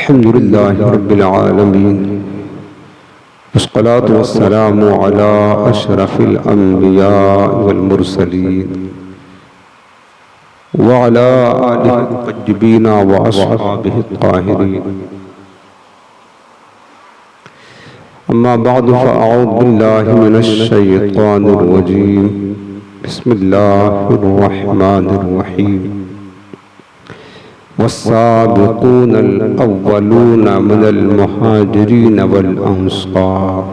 अल्हम्दुलिल्लाहि रब्बिल आलमीन वस्सलातु वस्सलामु अला अशरफिल अंबिया वल मुरसलीन व अला आलिहि तय्यिबीन व अस्हाबिहि ताहिरीन। अम्मा बअद फ़अऊज़ु बिल्लाहि मिनश शैतानिर रजीम। बिस्मिल्लाहिर रहमानिर रहीम। वस्साबिक़ूनल अव्वलूना मिनल मुहाजिरीन वल अंसार।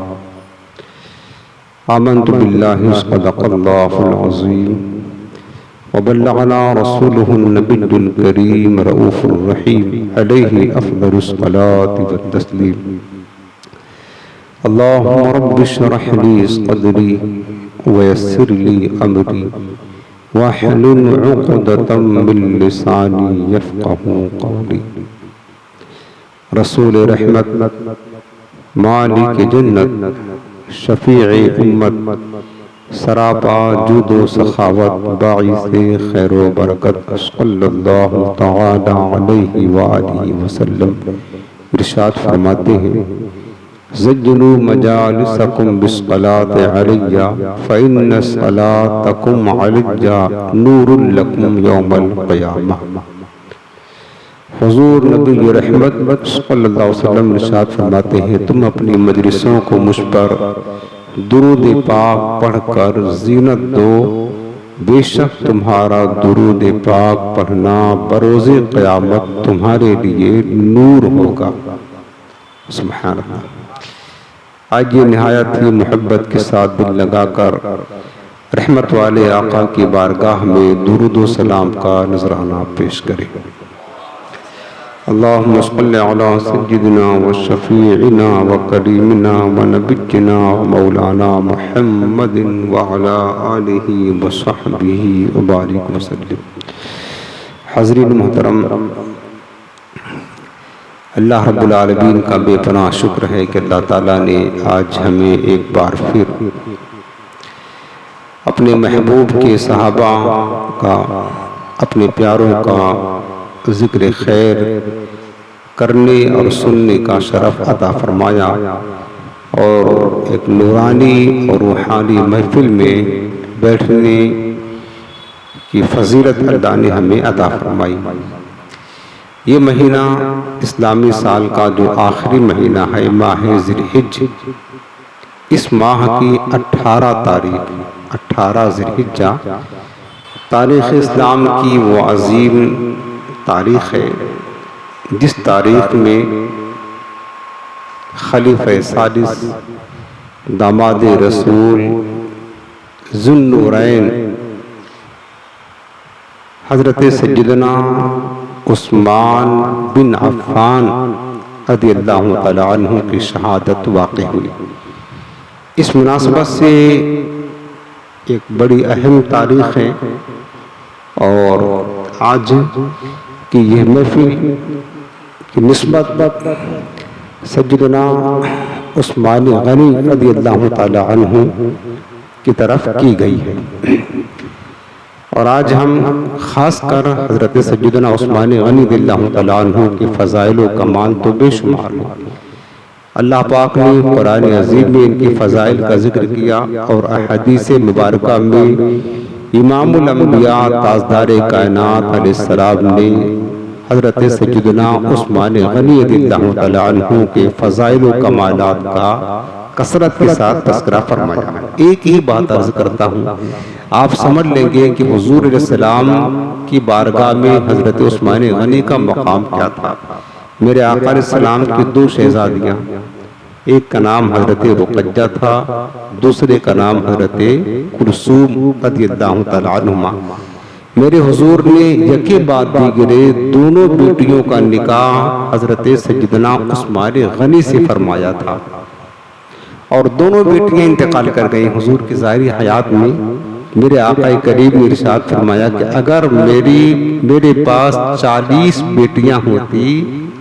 आमन्तु बिल्लाहि सदक़ल्लाहुल अज़ीम व बल्लगना रसूलुहुन नबियुल करीम रऊफ़ुर रहीम अलैहि अफ़ज़लुस सलाति वत तस्लीम। अल्लाहुम्मा रब्बि इश्रह ली सदरी व यस्सिर ली अमरी वहलुल उक़दतम मिन लिसानी यफ़क़हू क़ौली। रसूल रहमत, मालिक जन्नत, शफ़ीए उम्मत, सरापा जुदो सखावत, बाइसे खैरो बरकत सल्लल्लाहु तआला अलैहि व आलिहि वसल्लम इरशाद फरमाते हैं, ज़य्यनू मजालिसकुम बिस्सलाति अलैया फ़इन्न सलातकुम अलैया नूरुल लकुम यौमल क़ियामह। हुज़ूर नबी रहमत सल्लल्लाहु अलैहि वसल्लम इरशाद फरमाते हैं, तुम अपनी मजलिसों को मुझ पर दुरूद पाक पढ़कर ज़ीनत दो, बेशक तुम्हारा दुरूद पाक पढ़ना बरोज़े क़यामत तुम्हारे लिए नूर होगा। सुभान अल्लाह। आइए निहायत ही मोहब्बत के साथ दिल लगाकर रहमत वाले आका की बारगाह में दुरूद व सलाम का नजराना पेश करें। अल्लाहुम्मा सल्लि अला सय्यिदिना व शफ़ीइना व करीमिना व नबिय्यिना व मौलाना मुहम्मदिन व अला आलिहि व सहबिहि व बारिक व सल्लिम। हाज़रीन मोहतरम, अल्लाह रब्बुल आलमीन का बेपनाह शुक्र है कि अल्लाह ताला ने आज हमें एक बार फिर अपने महबूब के सहाबा का, अपने प्यारों का ज़िक्र खैर करने और सुनने का शरफ अता फरमाया और एक नूरानी और रूहानी महफिल में बैठने की फजीलत अल्लाह ने हमें अता फरमाई। ये महीना इस्लामी साल का जो आखिरी महीना है, माह ज़िलहिज्ज, इस माह की 18 तारीख 18 ज़िलहिज्जा तारीख़ इस्लाम की वो अजीम तारीख़ है जिस तारीख़ में खलीफ़ा सालिस दामाद रसूल ज़ुन्नूरैन हज़रत सय्यदना उस्मान बिन अफ़्फ़ान रज़ियल्लाहु तआला अन्हु की शहादत वाक़ई हुई। इस मुनासबत से एक बड़ी अहम तारीख़ है और आज की यह महफिल की निस्बत सय्यदना उस्मान गनी रज़ियल्लाहु तआला अन्हु की तरफ की गई है और आज हम ख़ास कर हज़रत सय्यदना उस्मान गनी रज़ियल्लाहु तआला अन्हु के फ़ज़ाइल व कमाल तो बेशुमार हैं। अल्लाह पाक ने कुरान अज़ीम में इनके फ़ज़ाइल का जिक्र किया और अहादीस मुबारका में इमामुल अंबिया ताजदार कायनात अलैहिस्सलाम ने हज़रत सय्यदना उस्मान गनी रज़ियल्लाहु तआला अन्हु के फ़ज़ाइल व कमालात का कसरत के साथ तज़किरा फरमाया। एक ही बात अर्ज़ करता हूँ, आप समझ लेंगे कि हुज़ूर सलाम की बारगाह में हज़रत उस्मान गनी का मकाम क्या था। मेरे आका सलाम की 2 शहज़ादियाँ, एक का नाम हज़रत रुक़य्या था, दूसरे का नाम हज़रत कुलसूम रज़ियल्लाहु तआला अन्हुमा। मेरे हुज़ूर ने यके बाद दीगरे दोनों बेटियों का निकाह हज़रत सय्यदना उस्मान गनी से फरमाया था और दोनों बेटियां इंतकाल कर गई। हुजूर की ज़ाहिरी हयात में मेरे आका करीम ने इरशाद फरमाया कि अगर मेरे पास 40 बेटियां होती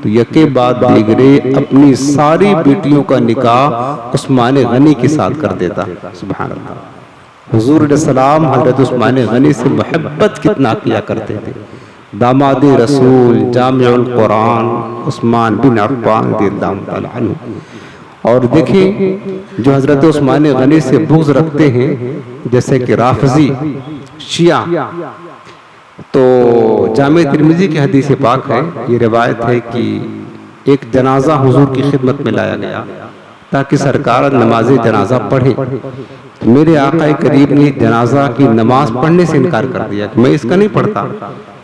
तो यके बाद दीगरे अपनी सारी बेटियों का निकाह उस्मान गनी के साथ कर देता। सुभान अल्लाह। हुजूर सलाम हज़रत उस्मान गनी से मोहब्बत कितना किया करते थे। दामाद रसूल जामिउल कुरान उस्मान बिन अफ़्फ़ान रज़ियल्लाहु तआला अन्हु। और देखिए जो हज़रत उस्मान गनी से बुग़्ज़ रखते हैं जैसे कि राफ़िज़ी शिया, तो जामे तिर्मिज़ी की हदीस पाक है, ये रिवायत है कि एक जनाजा हुजूर की खिदमत में लाया गया ताकि सरकार नमाज जनाजा पढ़े। तो मेरे आका करीम ने जनाजा की नमाज पढ़ने से इनकार कर दिया कि मैं इसका नहीं पढ़ता।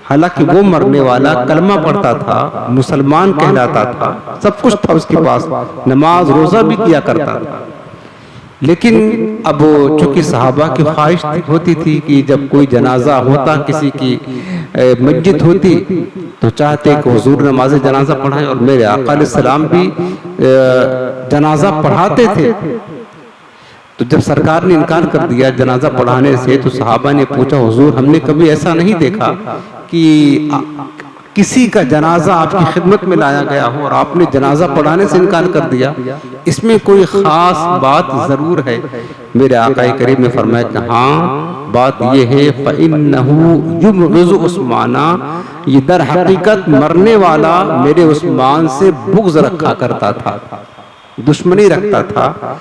हालांकि वो मरने वाला कलमा पढ़ता था, मुसलमान कहलाता था, सब कुछ था उसके पास, नमाज रोज़ा भी किया करता था। लेकिन अब चूंकि सहाबा की ख्वाहिश होती थी कि जब कोई जनाजा होता, किसी की मस्जिद होती, तो चाहते कि हुजूर नमाज जनाजा पढ़ाएं। और मेरे आका अलैहिस्सलाम भी जनाजा पढ़ाते थे। तो जब सरकार ने इनकार कर दिया जनाजा पढ़ाने से, तो सहाबा ने पूछा हुजूर हमने कभी ऐसा नहीं देखा कि किसी का जनाजा आपकी खिदमत में लाया गया हो और आपने जनाजा पढ़ाने से इनकार कर दिया, इसमें कोई खास बात जरूर है। मेरे आका करीम ने फरमाया कि हाँ बात ये है, फ़इन्नहु युबग़िज़ु उस्माना, ये दर हकीकत मरने वाला मेरे उस्मान से बुग़्ज़ रखा करता था, दुश्मनी रखता था,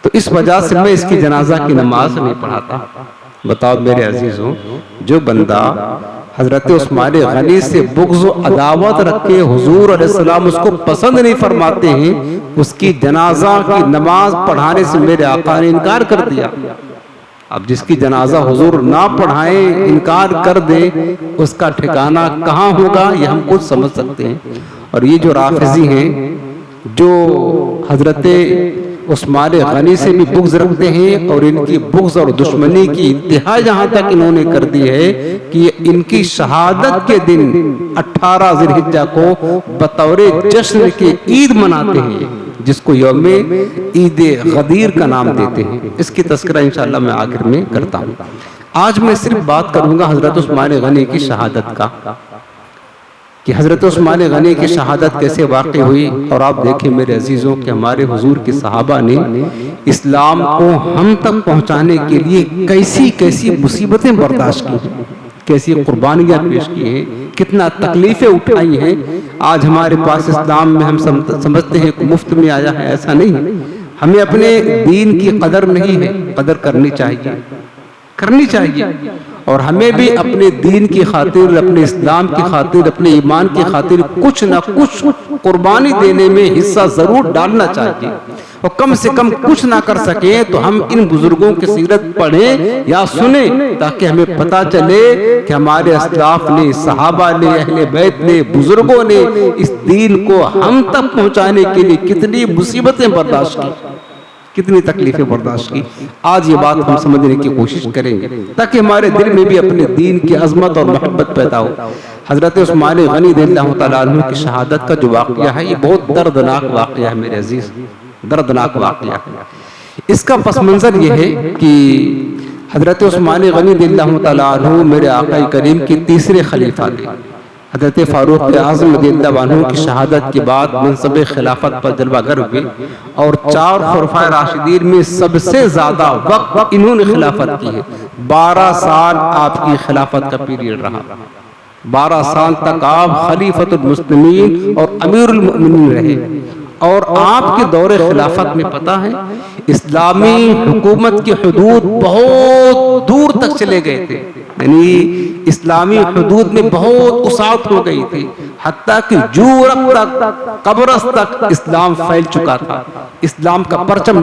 तो इस वजह से मैं इसकी जनाजा की नमाज नहीं पढ़ाता। बताओ मेरे अजीजों, जो बंदा हजरत उस्मान गनी से बुग़्ज़ अदावत रखे, हुजूर अलैहिस्सलाम उसको पसंद नहीं फरमाते हैं, उसकी जनाजा की नमाज पढ़ाने से मेरे आका ने इनकार कर दिया। अब जिसकी जनाजा हुजूर ना पढ़ाएं, इनकार कर दे, उसका ठिकाना कहाँ होगा ये हम कुछ समझ सकते हैं। और ये जो राफ़िज़ी हैं जो हजरत उस्मान गनी से भी बुग़्ज़ रखते हैं, और इनकी बुग़्ज़ और दुश्मनी की इंतहा यहाँ तक इन्होंने कर दी है कि इनकी शहादत के दिन 18 ज़िलहिज्जा को बतौर जश्न के ईद मनाते हैं, जिसको यौम ईद गदीर का नाम देते हैं। इसकी तज़किरा इंशाअल्लाह मैं आखिर में करता हूँ। आज मैं सिर्फ बात करूँगा हज़रत उस्मान गनी की शहादत का, कि हज़रत उस्मान गनी की शहादत कैसे वाक़ई हुई। और आप देखें मेरे अजीज़ों कि हमारे हुजूर के सहाबा ने इस्लाम को हम तक पहुँचाने के लिए कैसी कैसी मुसीबतें बर्दाश्त की, कैसी कुर्बानियाँ पेश की हैं, कितना तकलीफ़ें उठाई हैं। आज हमारे पास इस्लाम में हम समझते हैं कि मुफ्त में आया है, ऐसा नहीं है। हमें अपने दीन की कदर नहीं है, कदर करनी चाहिए। और हमें भी अपने दीन की खातिर, अपने इस्लाम की खातिर, अपने ईमान की खातिर कुछ ना कुछ कुर्बानी देने में हिस्सा जरूर डालना चाहिए। और कम से कम कुछ ना कर सके तो हम इन बुजुर्गों की सीरत पढ़ें या सुने, ताकि हमें पता चले कि हमारे अस्लाफ ने, सहाबा ने, अहले बैत ने, बुजुर्गों ने इस दीन को हम तक पहुंचाने के लिए कितनी मुसीबतें बर्दाश्त की, कितनी तकलीफें बर्दाश्त की। आज ये बात हम समझने की कोशिश करेंगे ताकि हमारे दिल में भी अपने दीन की अजमत और मोहब्बत पैदा हो। हजरत उस्मान गनी रज़ियल्लाहु तआला अन्हु की शहादत का जो वाक़या है, ये बहुत दर्दनाक वाक़या है मेरे अजीज, दर्दनाक वाक़या है। इसका पस मंजर ये है कि हजरत उस्मान गनी रज़ियल्लाहु तआला अन्हु मेरे आका करीम के तीसरे खलीफा थे। हज़रत फ़ारूक आज़म रज़ियल्लाहु अन्हु की शहादत के बाद मनसब खिलाफत पर जलवागर हुए, और 4 खुलफ़ाए राशिदीन में सबसे ज़्यादा वक्त इन्होंने खिलाफत की है। 12 साल आपकी खिलाफत का पीरियड रहा। 12 साल तक आप खलीफतुल मुस्लिमीन और अमीरुल मोमिनीन रहे। और आपके दौरे खिलाफत में पता है इस्लामी हुकूमत की हदूद बहुत दूर तक चले गए थे, यानी इस्लामी हदूद में बहुत उसात हो गई थी, हत्ता कि यूरोप तक, कब्रस तक इस्लाम फैल चुका था। इस्लाम का परचम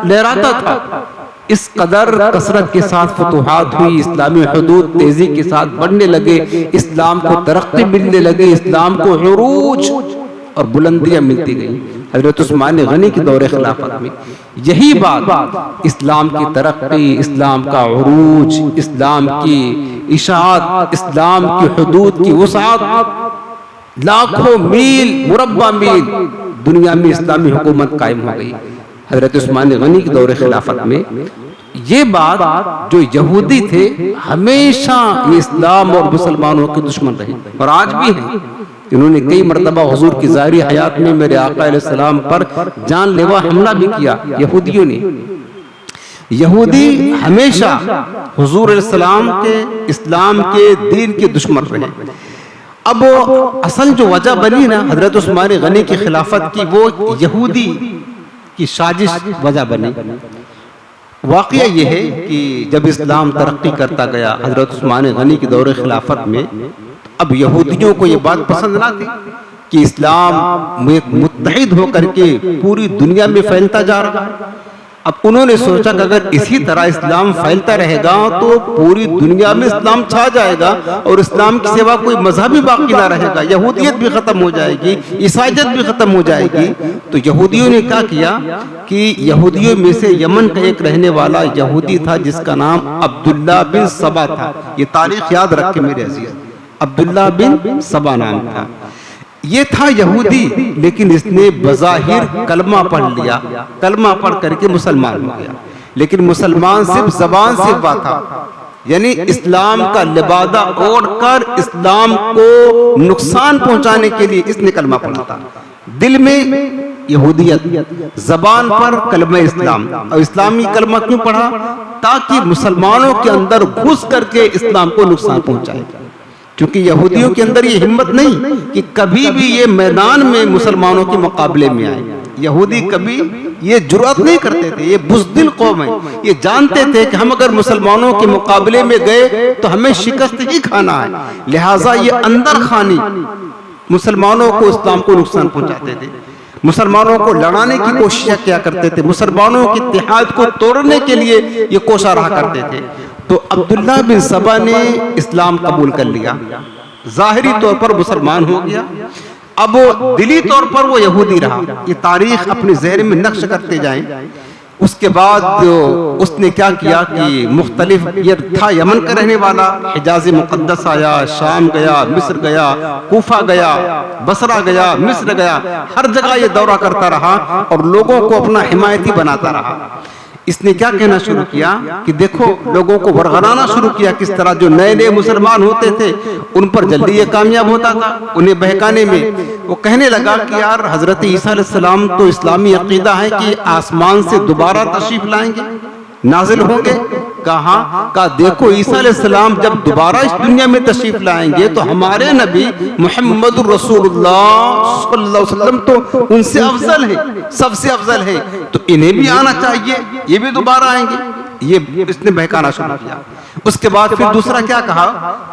लहराता था। इस कदर कसरत के साथ फतुहात हुई, इस्लामी हुदूद तेजी के साथ बढ़ने लगे, इस्लाम को तरक्की मिलने लगी, इस्लाम को उरूज और बुलंदियां मिलती गई। हजरत उस्मान गनी के दौरे खिलाफत में यही बात इस्लाम की तरक्की, इस्लाम का उरूज, इस्लाम की इशाअत, इस्लाम की हुदूद की वसाअत, लाखों मील, मुरब्बा मील दुनिया में इस्लामी हुकूमत कायम हो गई। हजरत उस्मान गनी के दौरे खिलाफत में ये बात, जो यहूदी थे हमेशा ये इस्लाम और मुसलमानों के दुश्मन रहे और आज भी हैं। इन्होंने कई मरतबा हुजूर की ज़ाहिरी हयात में मेरे आका अलैहिस्सलाम पर जानलेवा हमला भी किया यहूदियों ने। यहूदी हमेशा हुजूर अलैहिस्सलाम के, इस्लाम के, दीन के दुश्मन रहे। अब असल जो वजह बनी ना हजरत उस्मान गनी की खिलाफत की, वो यहूदी की साजिश वजह बनी। वाक़या ये है कि जब इस्लाम तरक्की करता गया हजरत उस्मान गनी के दौरे खिलाफत में, अब यहूदियों को ये बात पसंद ना थी कि इस्लाम में मुत्तहिद होकर के पूरी दुनिया में फैलता जा रहा है। अब उन्होंने सोचा कि अगर इसी तरह इस्लाम फैलता रहेगा तो पूरी दुनिया में इस्लाम छा जाएगा और इस्लाम की सेवा कोई मजहब भी बाकी ना रहेगा, यहूदियत भी खत्म हो जाएगी, ईसाईयत भी खत्म हो जाएगी। तो यहूदियों ने क्या किया कि यहूदियों में से यमन का एक रहने वाला यहूदी था जिसका नाम अब्दुल्ला बिन सबा था। ये तारीख याद रखे मेरे अजीज, अब्दुल्ला बिन सबा नाम था। ये था यहूदी, लेकिन इसने बज़ाहिर कलमा पढ़ लिया, कलमा पढ़ करके मुसलमान हो गया। लेकिन मुसलमान सिर्फ जबान से हुआ था, यानी इस्लाम का लिबादा ओढ़कर इस्लाम को नुकसान पहुंचाने के लिए इसने कलमा पढ़ा था। दिल में यहूदियत, जबान पर कलमा इस्लाम। और इस्लामी कलमा क्यों पढ़ा? ताकि मुसलमानों के अंदर घुस करके इस्लाम को नुकसान पहुंचाए। क्योंकि यहूदियों के अंदर ये हिम्मत नहीं कि कभी भी ये मैदान में मुसलमानों के मुकाबले में आए। यहूदी कभी ये जुर्रत नहीं करते थे, ये बुज़दिल कौम है। ये जानते थे कि हम अगर मुसलमानों के मुकाबले में गए तो हमें शिकस्त ही खाना है, लिहाजा ये अंदर खानी मुसलमानों को, इस्लाम को नुकसान पहुंचाते थे, मुसलमानों को लड़ाने की कोशिश किया करते थे, मुसलमानों के इत्तेहाद को तोड़ने के लिए ये कोशा रहा करते थे। तो अब्दुल्ला बिन सबा ने इस्लाम कबूल कर लिया, जाहिरी तौर पर मुसलमान हो गया। अब दिली तौर पर वो यहूदी रहा। ये तारीख अपने ज़हन में नक्श करते जाएं। उसके बाद उसने क्या किया कि मुख्तलिफ, ये था यमन का रहने वाला, हिजाज मुक़द्दस आया, शाम गया, मिस्र गया, कूफा गया, बसरा गया, मिस्र गया, हर जगह ये दौरा करता रहा और लोगों को अपना हिमायती बनाता रहा। इसने क्या कहना शुरू किया कि देखो, लोगों को वरगलाना शुरू किया किस तरह जो नए नए मुसलमान होते थे उन पर जल्दी ये कामयाब होता था उन्हें बहकाने में। वो कहने लगा कि यार हजरत ईसा अलैहिस्सलाम तो इस्लामी अकीदा है कि आसमान से दोबारा तशरीफ लाएंगे, नाजिल होंगे। कहा देखो ईसा अलैहिस्सलाम जब दोबारा इस दुनिया में तशरीफ लाएंगे तो हमारे नबी मुहम्मदुर रसूलुल्लाह सल्लल्लाहु अलैहि वसल्लम तो उनसे अफजल है, सबसे अफजल है, तो इन्हें भी आना चाहिए, ये भी दोबारा आएंगे। ये इसने बहकाना शुरू किया। उसके बाद फिर दूसरा क्या कहा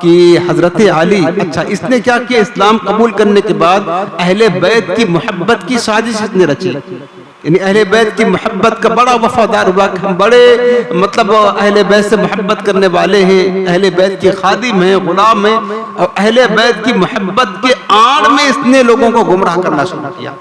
कि हजरत अली, अच्छा इसने क्या किया, इस्लाम कबूल करने के बाद अहले बैत की मोहब्बत की साजिश इसने रची। यानी अहले बैत की मोहब्बत का बड़ा वफादार हुआ कि हम बड़े मतलब अहले बैत से मोहब्बत करने वाले हैं, अहले बैत के खादिम हैं, गुलाम हैं। और अहले बैत की मोहब्बत के आड़ में इसने लोगों को गुमराह करना शुरू किया।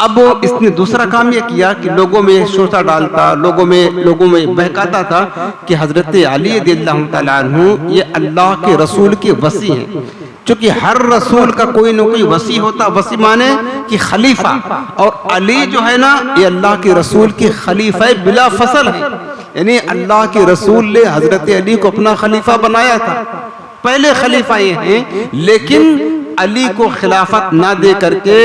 अब इसने दूसरा काम यह किया कि लोगों में शोषा डालता, लोगों में बहकाता था कि हजरत अली रज़ियल्लाहु तआला अन्हु ये अल्लाह के रसूल के वसी हैं। क्योंकि हर रसूल का कोई न कोई वसी होता, वसी माने कि खलीफा, और अली जो है ना ये अल्लाह के रसूल के खलीफा बिला फसल है। यानी अल्लाह के रसूल ने हजरत अली को अपना खलीफा बनाया था, पहले खलीफा ये हैं। लेकिन अली को खिलाफत ना दे करके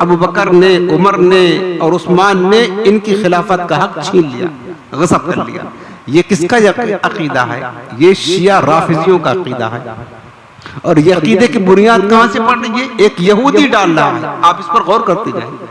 अबू बकर ने, उमर ने और उस्मान ने इनकी खिलाफत का हक छीन लिया, गसब कर लिया। ये किसका अकीदा है? ये शिया राफिजियों का अकीदा है। और ये अकीदे की बुनियाद कहां से पड़ रही है? एक यहूदी डाल रहा है। आप इस पर गौर करते जाएं।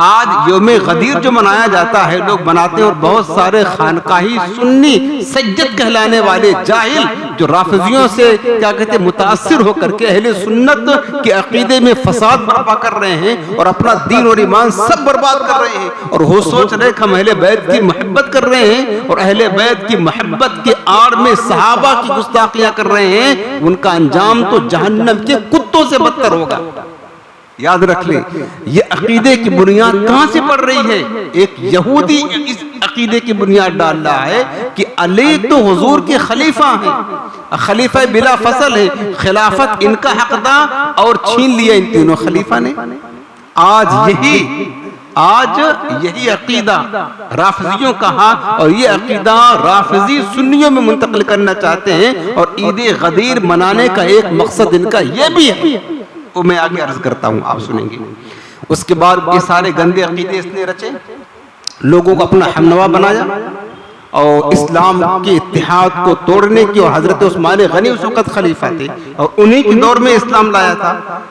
आज यौमे गदीर जो मनाया जाता है, लोग मनाते हैं और बहुत सारे खानकाही सुन्नी सज्जद कहलाने वाले जाहिल जो राफिजियों से क्या कहते हैं मुतासिर होकर के अहले सुन्नत के अकीदे में फसाद बर्पा कर रहे हैं और अपना दीन और ईमान सब बर्बाद कर रहे हैं। और वो सोच रहे कि हम अहले बैत की मोहब्बत कर रहे हैं और अहले बैत की मोहब्बत के आड़ में सहाबा की गुस्ताखियां कर रहे हैं। उनका अंजाम तो जहन्नम के कुत्तों से बदतर होगा। याद रख ले, ये अकीदे की बुनियाद कहां से पड़ रही है? एक यहूदी इस अकीदे की बुनियाद डाल रहा है कि अली तो हुजूर के खलीफा हैं, खलीफा बिला फसल है, खिलाफत इनका हकदा और छीन लिया इन तीनों खलीफा ने। आज यही अकीदा राफिजियों का है और ये अकीदा राफिजी सुन्नियों में मुंतकिल करना चाहते हैं। और ईद गदीर मनाने का एक मकसद इनका ये भी है, वो मैं आगे अर्ज करता हूं, आप सुनेंगे। उसके बाद ये सारे गंदे अकीदे इसने रचे, लोगों को अपना हमनवा बनाया और इस्लाम के इत्तेहाद को तोड़ने की। और हजरत उस्मान गनी उस वक्त खलीफा थे और उन्हीं के दौर में इस्लाम लाया था।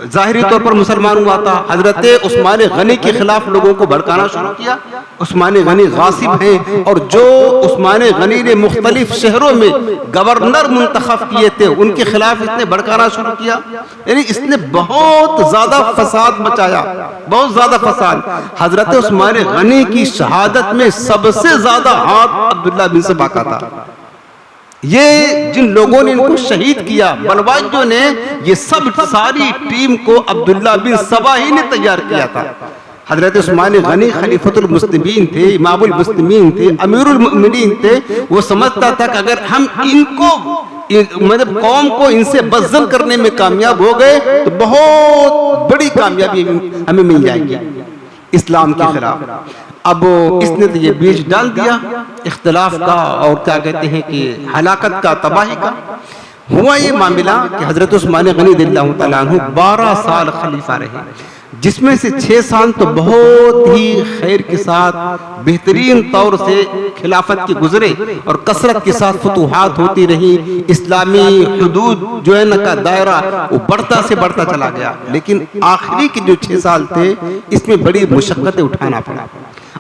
जाहिरी तौर पर मुसलमान हुआ था। हजरत उस्मान गनी के खिलाफ लोगों को भड़काना शुरू किया। उस्मान गनी गासिब हैं और जो उस्मान गनी ने मुख्तलिफ शहरों में गवर्नर मुंतखब किए थे उनके खिलाफ इसने भड़काना शुरू किया। यानी इसने बहुत ज्यादा फसाद मचाया, बहुत ज्यादा फसाद। हजरत उस्मान गनी की शहादत में सबसे ज्यादा हाथ अब्दुल्ला बिन सबा का था। ये जिन लोगों ने इनको शहीद किया, बलवाइयों ने, ये सब सारी टीम को अब्दुल्ला बिन सबा ही ने तैयार किया था। हजरत उस्मान गनी खलीफतुल मुस्लिमीन थे, इमामुल मुस्लिमीन थे, अमीरुल मुमिनीन थे। वो समझता था कि अगर हम इनको मतलब कौम को इनसे बज़्ज़ल करने में कामयाब हो गए तो बहुत बड़ी कामयाबी हमें मिल जाएगी इस्लाम के खिलाफ। अब इसने तो ये बीज डाल दिया इख्तिलाफ का और क्या कहते हैं कि हलाकत का, तबाही का। हुआ ये मामला कि हजरत उस्मान गनी रज़ियल्लाहु तआला अन्हु 12 साल खलीफा रहे, जिसमें से 6 साल तो बहुत ही खैर के साथ बेहतरीन तौर से खिलाफत के गुजरे और कसरत के साथ फतूहात होती रही। इस्लामी हुदूद जो है न का दायरा वो बढ़ता से बढ़ता चला गया। लेकिन आखिरी के जो 6 साल थे इसमें बड़ी मुशक्कतें उठाना पड़ा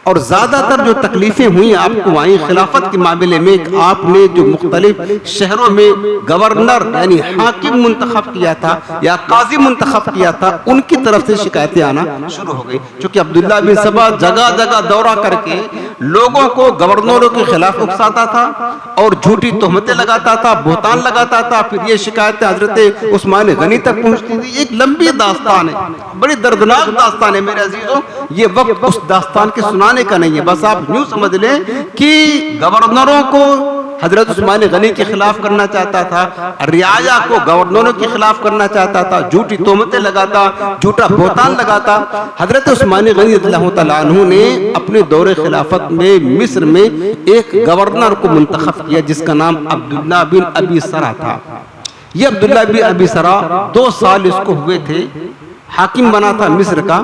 और ज्यादातर जो तकलीफें हुई आपको आई खिलाफत के मामले में। आपने जो मुख्तलिफ शहरों में गवर्नर यानी हाकिम मुंतखब किया था या काजी मुंतखब किया था, उनकी तरफ से शिकायतें आना शुरू हो गई। क्योंकि अब्दुल्ला बिन सबा जगह जगह दौरा करके लोगों को गवर्नरों के खिलाफ उकसाता था और झूठी तोहमतें लगाता था, बोहतान लगाता था। फिर ये शिकायतें हजरत उस्मान गनी तक पहुंचती थी। एक लंबी दास्तान है, बड़ी दर्दनाक दास्तान है मेरे अजीजों। ये वक्त उस दास्तान के सुनाने का नहीं है, बस आप यूं समझ लें कि गवर्नरों को हजरत उस्मान गनी के खिलाफ करना चाहता था, रियाया को गवर्नरों के खिलाफ करना चाहता था, झूठी तोहमतें लगाता, झूठा बोहतान लगाता। हजरत उस्मान गनी रज़ियल्लाहु तआला अन्हु ने अपने दौरे खिलाफत में मिस्र में एक गवर्नर को मुंतखब किया जिसका नाम अब्दुल्ला बिन अबी सरा था। ये अब्दुल्ला बिन अबी सरा 2 साल इसको हुए थे, हाकिम बना था मिस्र का।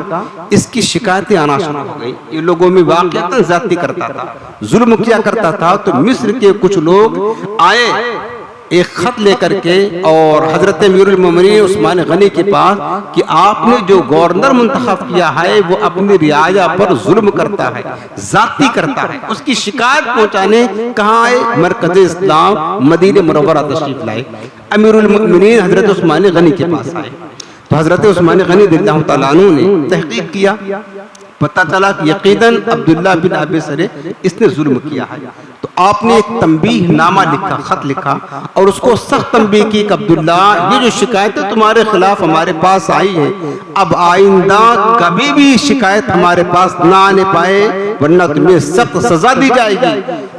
इसकी शिकायतें आना शुरू हो गई। ये लोगों में वाक़ईतन ज़्यादती करता था, जुल्म किया करता था। तो मिस्र के कुछ लोग आए एक खत लेकर के और हजरत अमीरुल मोमिनीन उस्मान गनी के पास कि आपने जो गवर्नर मुंतखब किया है वो अपनी रियाया पर जुल्म करता है, ज़्यादती करता है। उसकी शिकायत पहुंचाने कहाँ आए? मरकज़ इस्लाम मदीना मुनव्वरा तशरीफ लाए। अमीरुल मोमिनीन हजरत उस्मान गनी के पास आए तो हजरत उस्मान गनी रज़ियल्लाहु तआला अन्हु ने तहकीक किया। पता चला कि यकीनन अब्दुल्ला बिन अबी सरे इसने जुल्म किया है। तो आपने एक तंबीह नामा लिखा, खत लिखा और उसको सख्त तंबीह की कि अब्दुल्ला, ये जो शिकायतें तुम्हारे खिलाफ हमारे पास आई है, अब आइंदा कभी भी शिकायत हमारे पास ना आने पाए, वरना तुम्हें सख्त सजा दी जाएगी।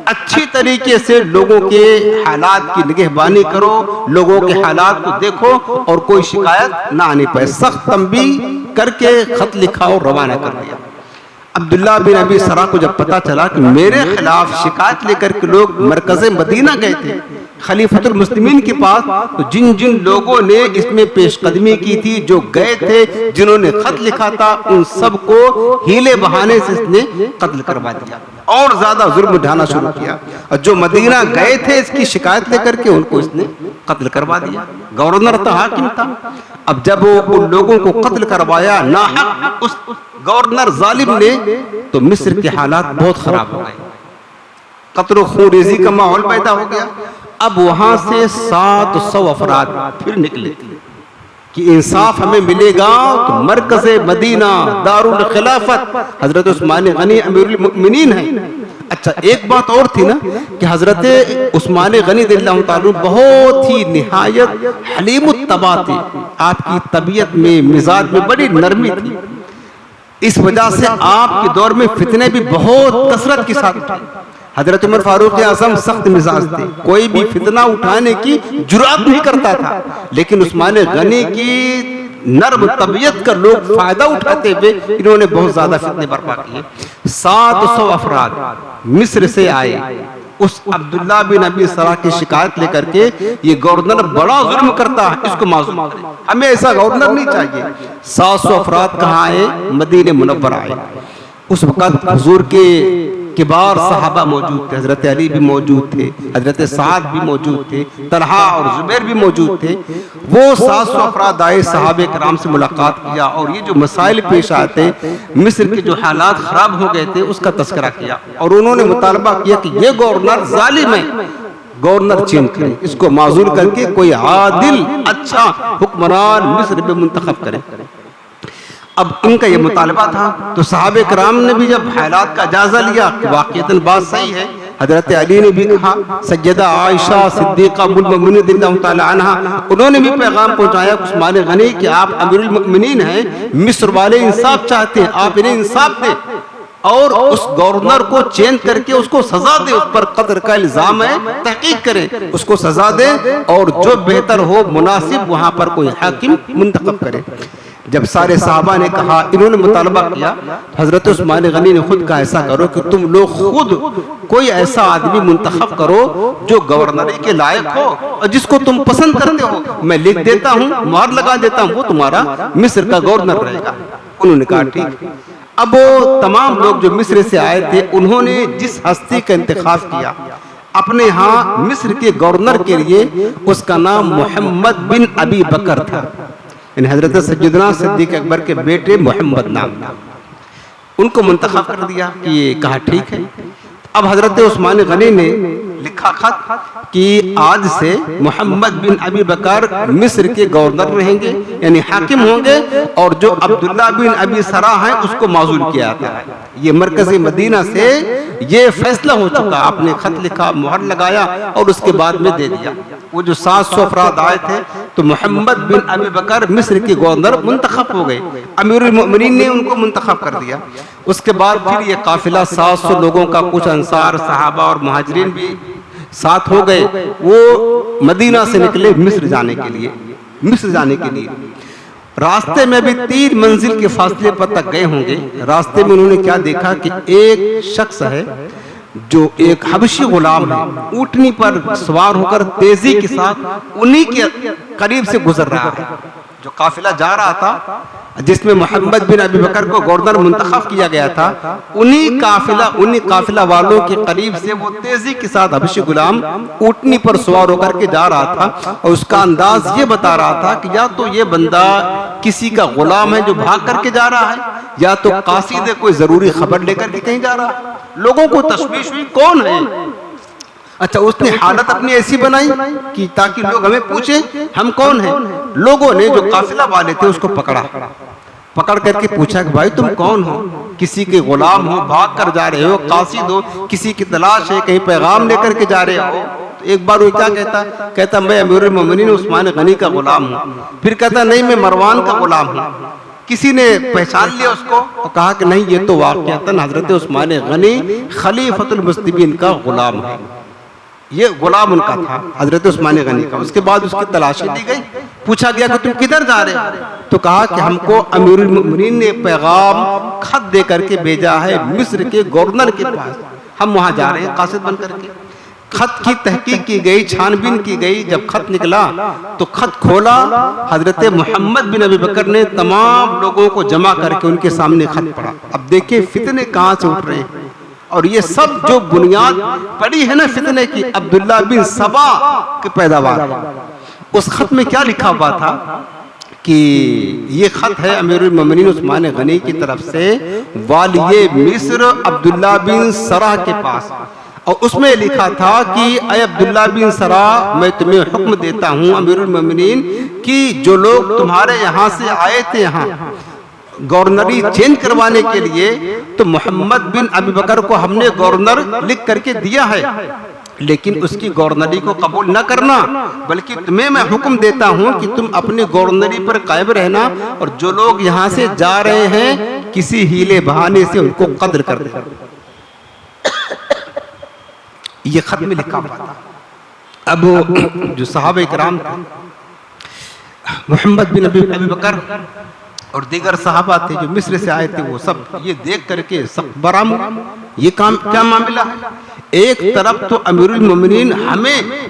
अच्छी तरीके से लोगों के हालात की निगहबानी करो, लोगों के हालात को देखो और कोई शिकायत ना आने पाए। सख्त तंबीह करके खत लिखा और रवाना कर दिया। अब्दुल्ला बिन अबी सरा को जब पता चला कि मेरे खिलाफ शिकायत लेकर के लोग मरकज़ मदीना गए थे खलीफतुल मुस्लिमीन के पास, तो जिन जिन लोगों ने इसमें पेशकदमी की थी, जो गए थे, जिन्होंने खत लिखा था, उन सबको हीले बहाने से इसने कत्ल करवा दिया और ज्यादा जुल्म उठाना शुरू किया। और जो मदीना गए थे इसकी शिकायत लेकर के उनको इसने कत्ल करवा दिया। गवर्नर था, हाकिम था। अब जब वो उन लोगों को कत्ल करवाया नाहक उस गवर्नर जालिम ने, तो मिस्र के हालात बहुत खराब हो गए, कत्ल खूनरेज़ी का माहौल पैदा हो गया। अब वहां से 700 अफराद फिर निकले कि इंसाफ हमें मिलेगा तो मरकज़ मदीना दारुल खिलाफत हजरत उस्मान गनी अमीरुल मोमिनीन है। अच्छा, एक बात और थी ना कि हजरत उस्मान गनी रज़ियल्लाहु ताला बहुत ही निहायत हलीमुत तबा थे। आपकी तबीयत में, मिजाज में बड़ी नरमी थी। इस वजह से आपके दौर में फितने भी बहुत कसरत के साथ उठे। हजरत उमर फारूक आज़म सख्त मिजाज थे, कोई भी फितना उठाने की जुरात नहीं करता था। लेकिन उस्मान गनी की नर्म तबीयत का लोग फायदा उठाते हुए इन्होंने बहुत ज्यादा फितने बर्पा किए। 700 अफराद मिस्र से आए उस अब्दुल्ला बिन अबी सरा की शिकायत लेकर के, ये गवर्नर बड़ा जुल्म करता है, इसको मासूम करें, हमें ऐसा गवर्नर नहीं चाहिए। 700 अफराद कहाँ आए? मदीने मुनव्वरा आए। उस वक्त हुजूर के किबार सहाबा मौजूद थे, हजरत अली भी मौजूद थे, हजरत साद भी मौजूद थे, तलहा और जुबैर भी मौजूद थे। वो 700 अफराद आए, सहाबे कराम से मुलाकात किया और ये जो मसाइल पेश आते, मिस्र के जो हालात खराब हो गए थे उसका तस्करा किया और उन्होंने मुतालबा किया कि ये गवर्नर जालिम है, गवर्नर चेंज करें, इसको माजूर करके कोई आदिल अच्छा हुक्मरान मिस्र में मुंतखब करें। अब इनका ये मुतालबा था तो सहाबे कराम ने भी जब हालात का जायजा लिया, वाक़ईतन बात सही है, हजरत अली ने भी कहा, सैयदा आयशा सिद्दीक़ा उम्मुल मोमिनीन रज़ियल्लाहु तआला अन्हा, उन्होंने भी पैगाम पहुंचाया उस्मान गनी कि आप अमीरुल मोमिनीन हैं, मिस्र वाले इंसाफ चाहते हैं, आप इन्हें इंसाफ दें और उस गवर्नर को चेंज करके उसको सजा दे, उस पर कत्ल का इल्जाम है, तहकीक करें, उसको सजा दे और जो बेहतर हो मुनासिब वहां पर कोई हाकिम मुंतखब करे। जब सारे साहबा ने कहा, इन्होंने मुतालबा किया, हजरत उस्मान गनी ने खुद कहा ऐसा करो कि तुम लोग खुद कोई ऐसा आदमी मुंतखब करो जो गवर्नरी के लायक हो और जिसको तुम पसंद करते हो, मैं लिख देता हूँ, मुहर लगा देता हूँ, वो तुम्हारा मिस्र का गवर्नर रहेगा। उन्होंने कहा ठीक। अब वो तमाम लोग जो मिस्र से आए थे उन्होंने जिस हस्ती का इंतखाब किया अपने यहाँ मिस्र के गवर्नर के लिए, उसका नाम मोहम्मद बिन अबी बकर था। हजरत सैयदना सिद्दीक़ अकबर के बेटे मोहम्मद नाम था, उनको मुंतखब कर दिया कि ये कहा ठीक है। अब हजरत उस्मान गनी ने लिखा खत कि आज से मोहम्मद बिन अबी बकर मिस्र के गवर्नर रहेंगे, यानी हाकिम होंगे, और जो अब्दुल्ला बिन अबी सरा है उसको माजूल किया जाता है। ये मरकज़ी मदीना से ये फैसला हो चुका। आपने खत लिखा, मुहर लगाया और उसके बाद में दे दिया। वो जो 700 अफराद आए थे तो मोहम्मद बिन अबी बकर मिस्र के गवर्नर मुंतखब हो गए, अमीरुल मोमिनीन ने उनको मुंतखब कर दिया। उसके बाद फिर ये काफिला 700 लोगों का, कुछ अंसार सहाबा और मुहाजिरीन भी साथ हो गए, वो मदीना से निकले मिस्र जाने के लिए। मिस्र जाने के लिए रास्ते में भी 3 मंजिल के फासले पर तक गए होंगे। रास्ते में उन्होंने क्या देखा कि एक शख्स है जो एक हबशी गुलाम है, ऊँटनी पर सवार होकर तेजी के साथ उन्हीं के करीब से गुजर रहा है। जो काफिला जा रहा था जिसमें मोहम्मद बिन अबी बकर को गवर्नर मुंतखब किया गया था, उन्हीं काफिला वालों के करीब से वो तेजी के साथ हबशी गुलाम ऊँटनी पर सवार होकर के जा रहा था और उसका अंदाज ये बता रहा था कि या तो ये बंदा किसी का गुलाम है जो भाग करके जा रहा है, या तो कासिद है, कोई जरूरी खबर लेकर के कहीं जा रहा है। लोगों को तशवीश हुई कौन है। अच्छा, उसने हालत अपनी ऐसी बनाई कि ताकि लोग हमें पूछे हम कौन हैं। लोगों ने, जो काफिला वाले थे, उसको पकड़ करके पूछा कि भाई तुम कौन हो, किसी के गुलाम हो, भाग कर जा रहे हो, कासिद हो, किसी की तलाश है, कहीं पैगाम लेकर के जा रहे हो। तो एक बार वो क्या कहता मैं अमीरुल मोमिनीन उस्मान गनी का गुलाम हूँ। फिर कहता नहीं, मैं मरवान का गुलाम हूँ। किसी ने पहचान लिया उसको और कहा कि नहीं, ये तो वाक़ईतन हजरत उस्मान गनी खलीफतुल मुस्लिमीन का गुलाम है। ये गुलाम उनका था, हजरत उस्मान गनी का। उसके बाद उसकी तलाशी दी गई, पूछा गया कि तुम किधर जा रहे हो, तो कहा कि हमको अमीरुल मोमिनीन ने पैगाम खत दे करके भेजा है मिस्र के गवर्नर के पास, हम वहां जा रहे हैं कासिद बन करके। खत की तहकीक की गई, छानबीन की गई। जब खत निकला तो खत खोला, हजरत मोहम्मद बिन अबी बकर ने तमाम लोगों को जमा करके उनके सामने खत पढ़ा। अब देखिए फितने कहाँ से उठ रहे हैं, और ये सब जो बुनियाद पड़ी है ना फितने की, अब्दुल्ला बिन सबा की पैदावार है। उस खत में क्या लिखा हुआ था कि ये खत है अमीरुल मोमिनीन उस्मान गनी की तरफ से वालिये मिस्र अब्दुल्ला बिन सरा के पास, और उसमें लिखा था कि अय अब्दुल्ला बिन सरा, मैं तुम्हें हुक्म देता हूँ अमीरुल मोमिनीन कि जो लोग तुम्हारे यहाँ से आए थे यहाँ गवर्नरी चेंज करवाने के लिए, तो मोहम्मद बिन अबी बकर को हमने गवर्नर लिख करके दिया है, लेकिन उसकी गवर्नरी को कबूल न करना, बल्कि तुम्हें मैं हुक्म देता हूं कि तुम अपनी गवर्नरी पर कायम रहना, और जो लोग यहां से जा रहे हैं किसी हीले बहाने से उनको कत्ल कर देना। ये खत में लिखा हुआ था। अब जो सहाबा इकराम थे, मोहम्मद बिन अबी बकर और दीगर सहाबा थे जो मिस्र से आए थे, वो सब ये देख करके सब बराम, ये काम क्या मामला है। एक तरफ तो अमीरुल मोमिनीन हमें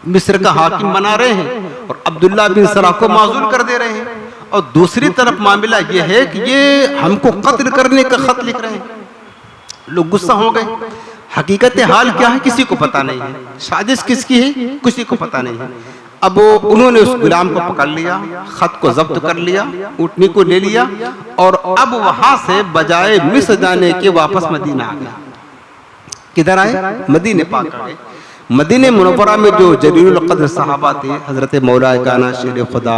मिस्र का हाकिम बना रहे हैं और अब्दुल्ला बिन सरा को माजूल कर दे रहे हैं, और दूसरी तरफ मामला ये है कि ये हमको कत्ल करने का खत लिख रहे हैं। लोग गुस्सा हो गए। हकीकत हाल क्या है किसी को पता नहीं है, साजिश किसकी है किसी को पता नहीं है। अब उन्होंने उस गुलाम को पकड़ लिया, खत को जब्त कर लिया, ऊँटनी को ले लिया और अब वहां से बजाय मिस्र जाने के वापस मदीना आ गया। किधर आए? मदीने पाक आ गए। मदीने मुनव्वरा में जो जलीलुल क़द्र सहाबा थे, हजरत मौला काना शेर खुदा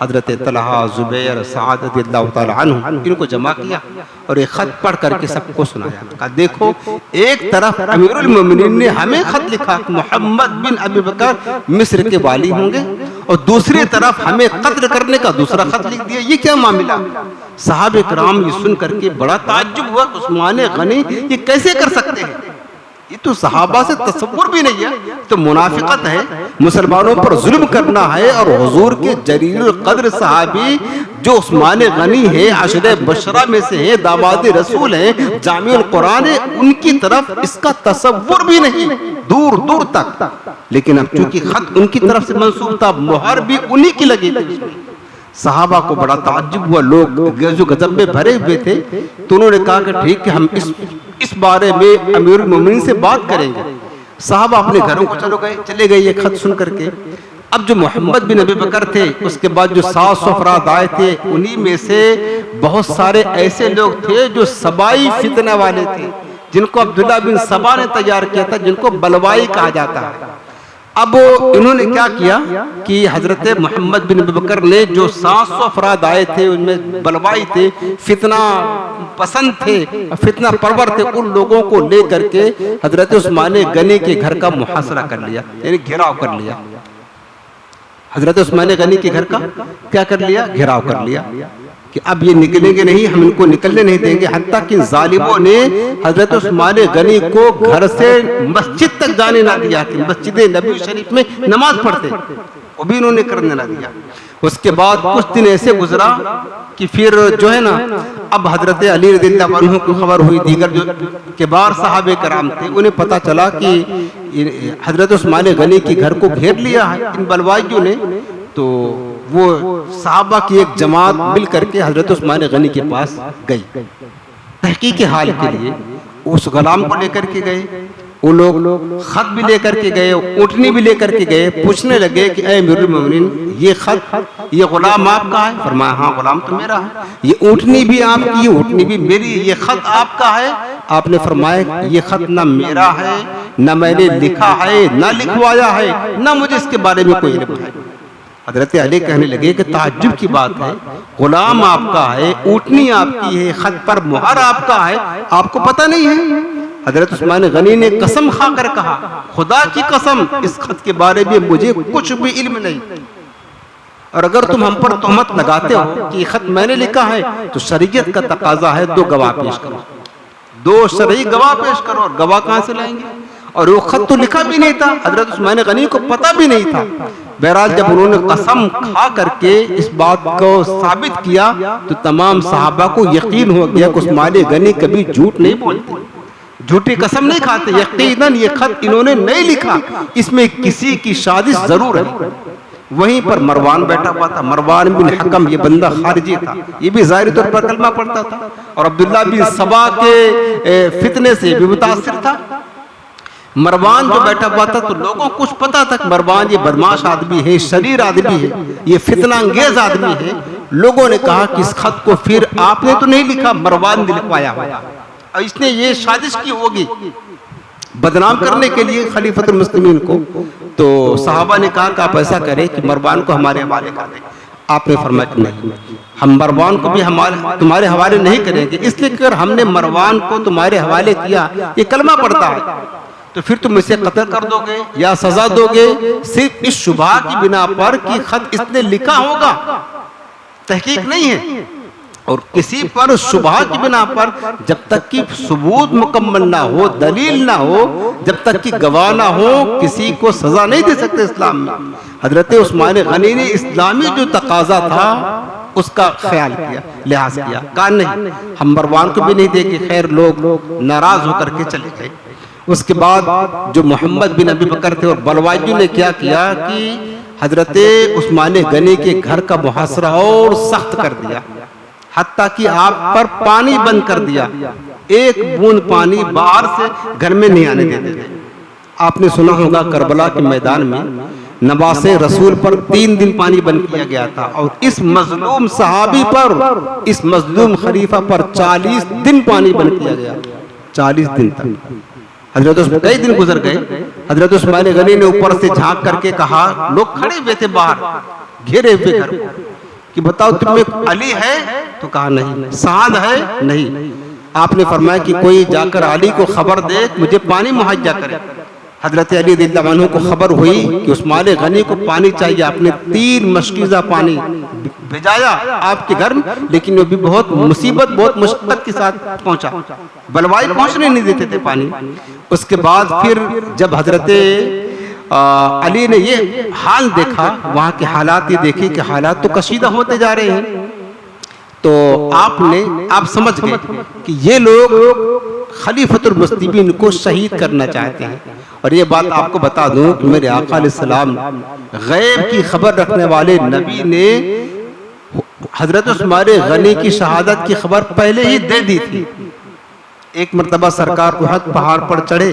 हजरत तलहा जुबैर साद रज़ियल्लाहु तआला अन्हु, इनको जमा किया और एक खत पढ़ करके सबको सुनाया। कहा देखो, एक तरफ अमीरुल मोमिनीन ने हमें खत लिखा कि मोहम्मद बिन अबी बकर मिस्र के वाली होंगे और दूसरी तरफ हमें कत्ल करने का दूसरा खत लिख दिया। ये क्या मामला? सहाबे किराम ये सुन करके बड़ा ताज्जुब हुआ। उस्मान गनी ये कैसे कर सकते हैं? ये तो सहाबा से तसव्वुर भी नहीं है, तो मुनाफिकत है, मुसलमानों पर जुल्म करना है। और हुजूर के जलीलुल क़द्र सहाबी जो उस्मान गनी है, अशरे बशरा में से है, दामाद रसूल है, जामिउल कुरान है, उनकी तरफ इसका तसव्वुर भी नहीं दूर दूर तक। लेकिन अब चूंकि खत उनकी तरफ से मंसूब था, मोहर भी उन्हीं की लगी थी। सहाबा को बड़ा ताज्जुब हुआ, लोग जो गजब में भरे हुए थे। तो उन्होंने कहा कि ठीक है, हम इस बारे में अमीरुल मोमिनीन से बात करेंगे। सहाबा अपने घरों को चले गए ये खत सुन करके। अब जो मोहम्मद बिन अबी बकर थे, उसके बाद जो 700 अफराद आए थे, उन्हीं में से बहुत सारे ऐसे लोग थे जो सबाई फितना वाले थे, जिनको अब्दुल्ला बिन सबा ने तैयार किया था, जिनको बलवाई कहा जाता है। अब इन्होंने क्या किया कि हजरत मोहम्मद बिन अबी बकर ने जो 700 अफराद आए थे, उनमें बलवाई थे, फितना पसंद थे, फितना परवर थे, उन लोगों को लेकर के हजरत उस्मान गनी के घर का मुहासरा कर लिया, यानी घेराव कर लिया। हजरत उस्मान गनी के घर का क्या कर लिया? घेराव कर लिया कि अब ये निकलेंगे नहीं, हम इनको निकलने नहीं देंगे। हत्ता कि जालिमों ने हजरत उस्मान गनी को घर से मस्जिद तक जाने ना दिया कि मस्जिद नबी शरीफ में नमाज पढ़ते, वो भी इन्होंने करने ना दिया। उसके बाद कुछ दिन ऐसे गुजरा कि फिर जो है ना, अब हजरत अली रज़ियल्लाहु अन्हु को खबर हुई, दीगर जो किबार साहबे कराम थे उन्हें पता चला कि हजरत उस्मान गनी के घर को घेर लिया है इन बलवाइयों ने। तो वो सहाबा की एक जमात मिल करके हजरत उस्मान गनी के पास गई तहकीक हाल के लिए। उस गुलाम को लेकर के गए, वो लोग खत भी लेकर के गए, ऊँटनी भी लेकर के गए। पूछने लगे कि ऐ अमीरुल मोमिनीन, ये खत, ये गुलाम आपका है? फरमाया हाँ, गुलाम तो मेरा है। ये ऊँटनी भी आपकी, ऊँटनी भी मेरी, ये खत आपका है? आपने फरमाया ये खत ना मेरा है, ना मैंने लिखा है, ना लिखवाया है, ना मुझे इसके बारे में कोई इल्म है। हजरत अली कहने लगे कि ताज्जुब की बात है, गुलाम आपका है, ऊँटनी आपकी है, खत पर मुहर आपका है, आपको पता नहीं है? हजरत उस्मान गनी ने कसम खाकर कहा, खुदा की कसम, इस खत के बारे में मुझे कुछ भी इल्म नहीं, और अगर तुम हम पर तोहमत लगाते हो कि खत मैंने लिखा है, तो शरीयत का तकाजा है 2 गवाह पेश करो, 2 शरई गवाह पेश करो। और गवाह कहाँ से लाएंगे? और वो खत तो लिखा भी नहीं था, हजरत उस्मान गनी को पता भी नहीं था। बहरहाल जब उन्होंने कसम खा करके इस बात को साबित किया, तो तमाम सहाबा को यकीन हो गया कि उस्मान गनी कभी झूठ नहीं बोलते, झूठी कसम नहीं खाते। यकीनन ये खत इन्होंने नहीं लिखा, इसमें किसी की साजिश जरूर है। वहीं पर मरवान बैठा हुआ था, मरवान बिन हकम, ये बंदा खारिजी था, ये भी ज़ाहिरी तौर पर कलमा पढ़ता था और अब्दुल्ला बिन सबा के फितने से भी मुतासिर था। मरवान जो बैठा हुआ था, तो लोगों को कुछ पता था कि मरवान ये बदमाश आदमी है, शरीर आदमी है, ये फितना अंगेज आदमी है। लोगों ने कहा कि इस खत को फिर आपने तो नहीं लिखा, मरवान ने लिखवाया होगा और इसने ये साजिश की होगी बदनाम करने के लिए खलीफतुल मुस्लिमीन को। तो सहाबा ने कहा कि आप ऐसा करें कि मरवान को हमारे हवाले कर दें। आपने फरमाया नहीं, हम मरवान को भी तुम्हारे हवाले नहीं करेंगे, इसलिए अगर हमने मरवान को तुम्हारे हवाले किया, ये कलमा पढ़ता है, तो फिर तुम इसे कत्ल कर दोगे या सजा दोगे, सिर्फ इस शुबहा की बिना पर कि खत इसने लिखा होगा, तहकीक नहीं है। और किसी पर शुबहा की बिना पर जब तक कि सबूत मुकम्मल ना हो, दलील ना हो, जब तक कि गवाह ना हो, किसी को सजा नहीं दे सकते इस्लाम में। हजरत उस्मान गनी ने इस्लामी जो तकाजा था उसका ख्याल किया, लिहाज किया, कहा नहीं हम मरवान को भी नहीं देंगे। खैर लोग नाराज होकर के चले गए। उसके बाद जो मोहम्मद बिन अबी बकर थे और बलवाइयों ने क्या किया कि हजरत उस्मान गनी के घर का मुहासरा और सख्त कर दिया, हत्ता कि आप पर पानी बंद कर दिया, एक बूंद पानी बाहर से घर में नहीं आने देते थे। आपने सुना होगा करबला के मैदान में नवासे रसूल पर 3 दिन पानी बंद किया गया था, और इस मजलूम सहाबी पर, इस मजलूम खलीफा पर 40 दिन पानी बंद किया गया। 40 दिन तक हजरत कई दिन गुजर गए। हजरत उस्मान गनी ने ऊपर से झांक करके कहा, लोग खड़े हुए थे बाहर घेरे हुए घर को, कि बताओ तुम्हें अली है? तो कहा नहीं। साद है? नहीं। आपने फरमाया कि कोई जाकर अली को खबर दे, मुझे पानी मुहैया करे। हजरत अली रज़ियल्लाहु अन्हु को खबर हुई कि उस्मान गनी को पानी चाहिए। आपने 3 मशकीज़ा पानी भेजाया आपके घर में, लेकिन वो भी बहुत मुसीबत, बहुत मुश्किल के साथ पहुंचा। बलवाई पहुंचने नहीं देते थे पानी। उसके बाद फिर जब हजरत अली ने ये हाल देखा, वहाँ के हालात ये देखे कि हालात तो कशीदा होते जा रहे हैं, तो आप समझ गए कि ये लोग खलीफतुल मुस्लिमीन को शहीद करना चाहते हैं। और ये बात आपको बता दूं कि मेरे आका अलैहिस्सलाम गैब की खबर रखने वाले नबी ने हजरत उस्मान गनी की शहादत की खबर पहले ही दे दी थी। एक मर्तबा सरकार उहद पहाड़ पर चढ़े,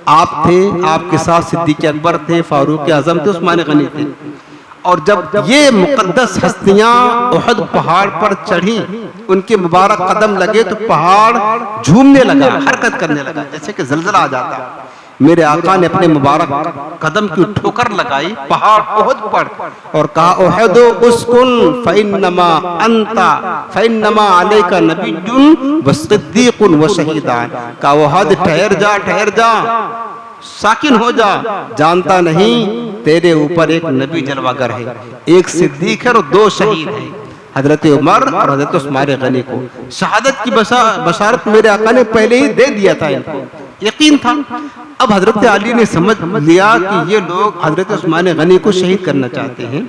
आप थे, आपके साथ सिद्दीक अकबर थे, फारूक आजम थे, उस्मान गनी थे। और जब ये मुकद्दस हस्तियां उहद पहाड़ पर चढ़ी, उनके मुबारक कदम लगे तो पहाड़ झूमने लगा, हरकत करने लगा, जैसे कि ज़लज़ला आ जाता। मेरे आका ने अपने मुबारक कदम की ठोकर लगाई पहाड़ उहद पर और कहा, उहद उस्कुन फइन्नमा अंता फइन्नमा अलैका नबियुन व सिद्दीकुन व शहीदान। कहा, उहद ठहर जा, ठहर जा, साकिन हो जा, जानता नहीं तेरे ऊपर एक नबी जलवागर है, एक सिद्दीक है और 2 शहीद हैं, हजरत उमर और हजरत उस्मान गनी को शहादत की बशारत मेरे आका ने पहले ही दे दिया था, इनको यकीन था। अब हजरत अली ने समझ लिया कि ये लोग हजरत उस्मान गनी को शहीद करना चाहते हैं,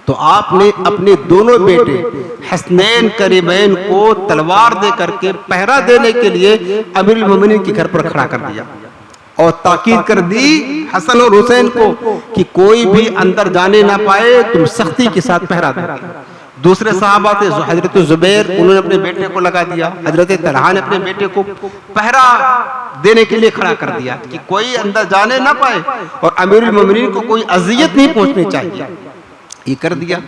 तो आपने अपने दोनों बेटे हसनैन करीमैन को तलवार दे करके पहरा देने के लिए अमीरुल मोमिनीन के घर पर खड़ा कर दिया और ताकीद कर दी हसन और हुसैन को कि कोई भी अंदर जाने ना पाए, तुम सख्ती के साथ पहरा दो। दूसरे साहबा थे हजरत जुबैर, उन्होंने अपने बेटे को लगा दिया। हजरत तलहा ने अपने बेटे को पहरा देने के लिए खड़ा कर दिया कि कोई अंदर जाने ना पाए और अमीरुल मोमिनीन को कोई अजियत नहीं पहुंचनी चाहिए, ये कर दिया।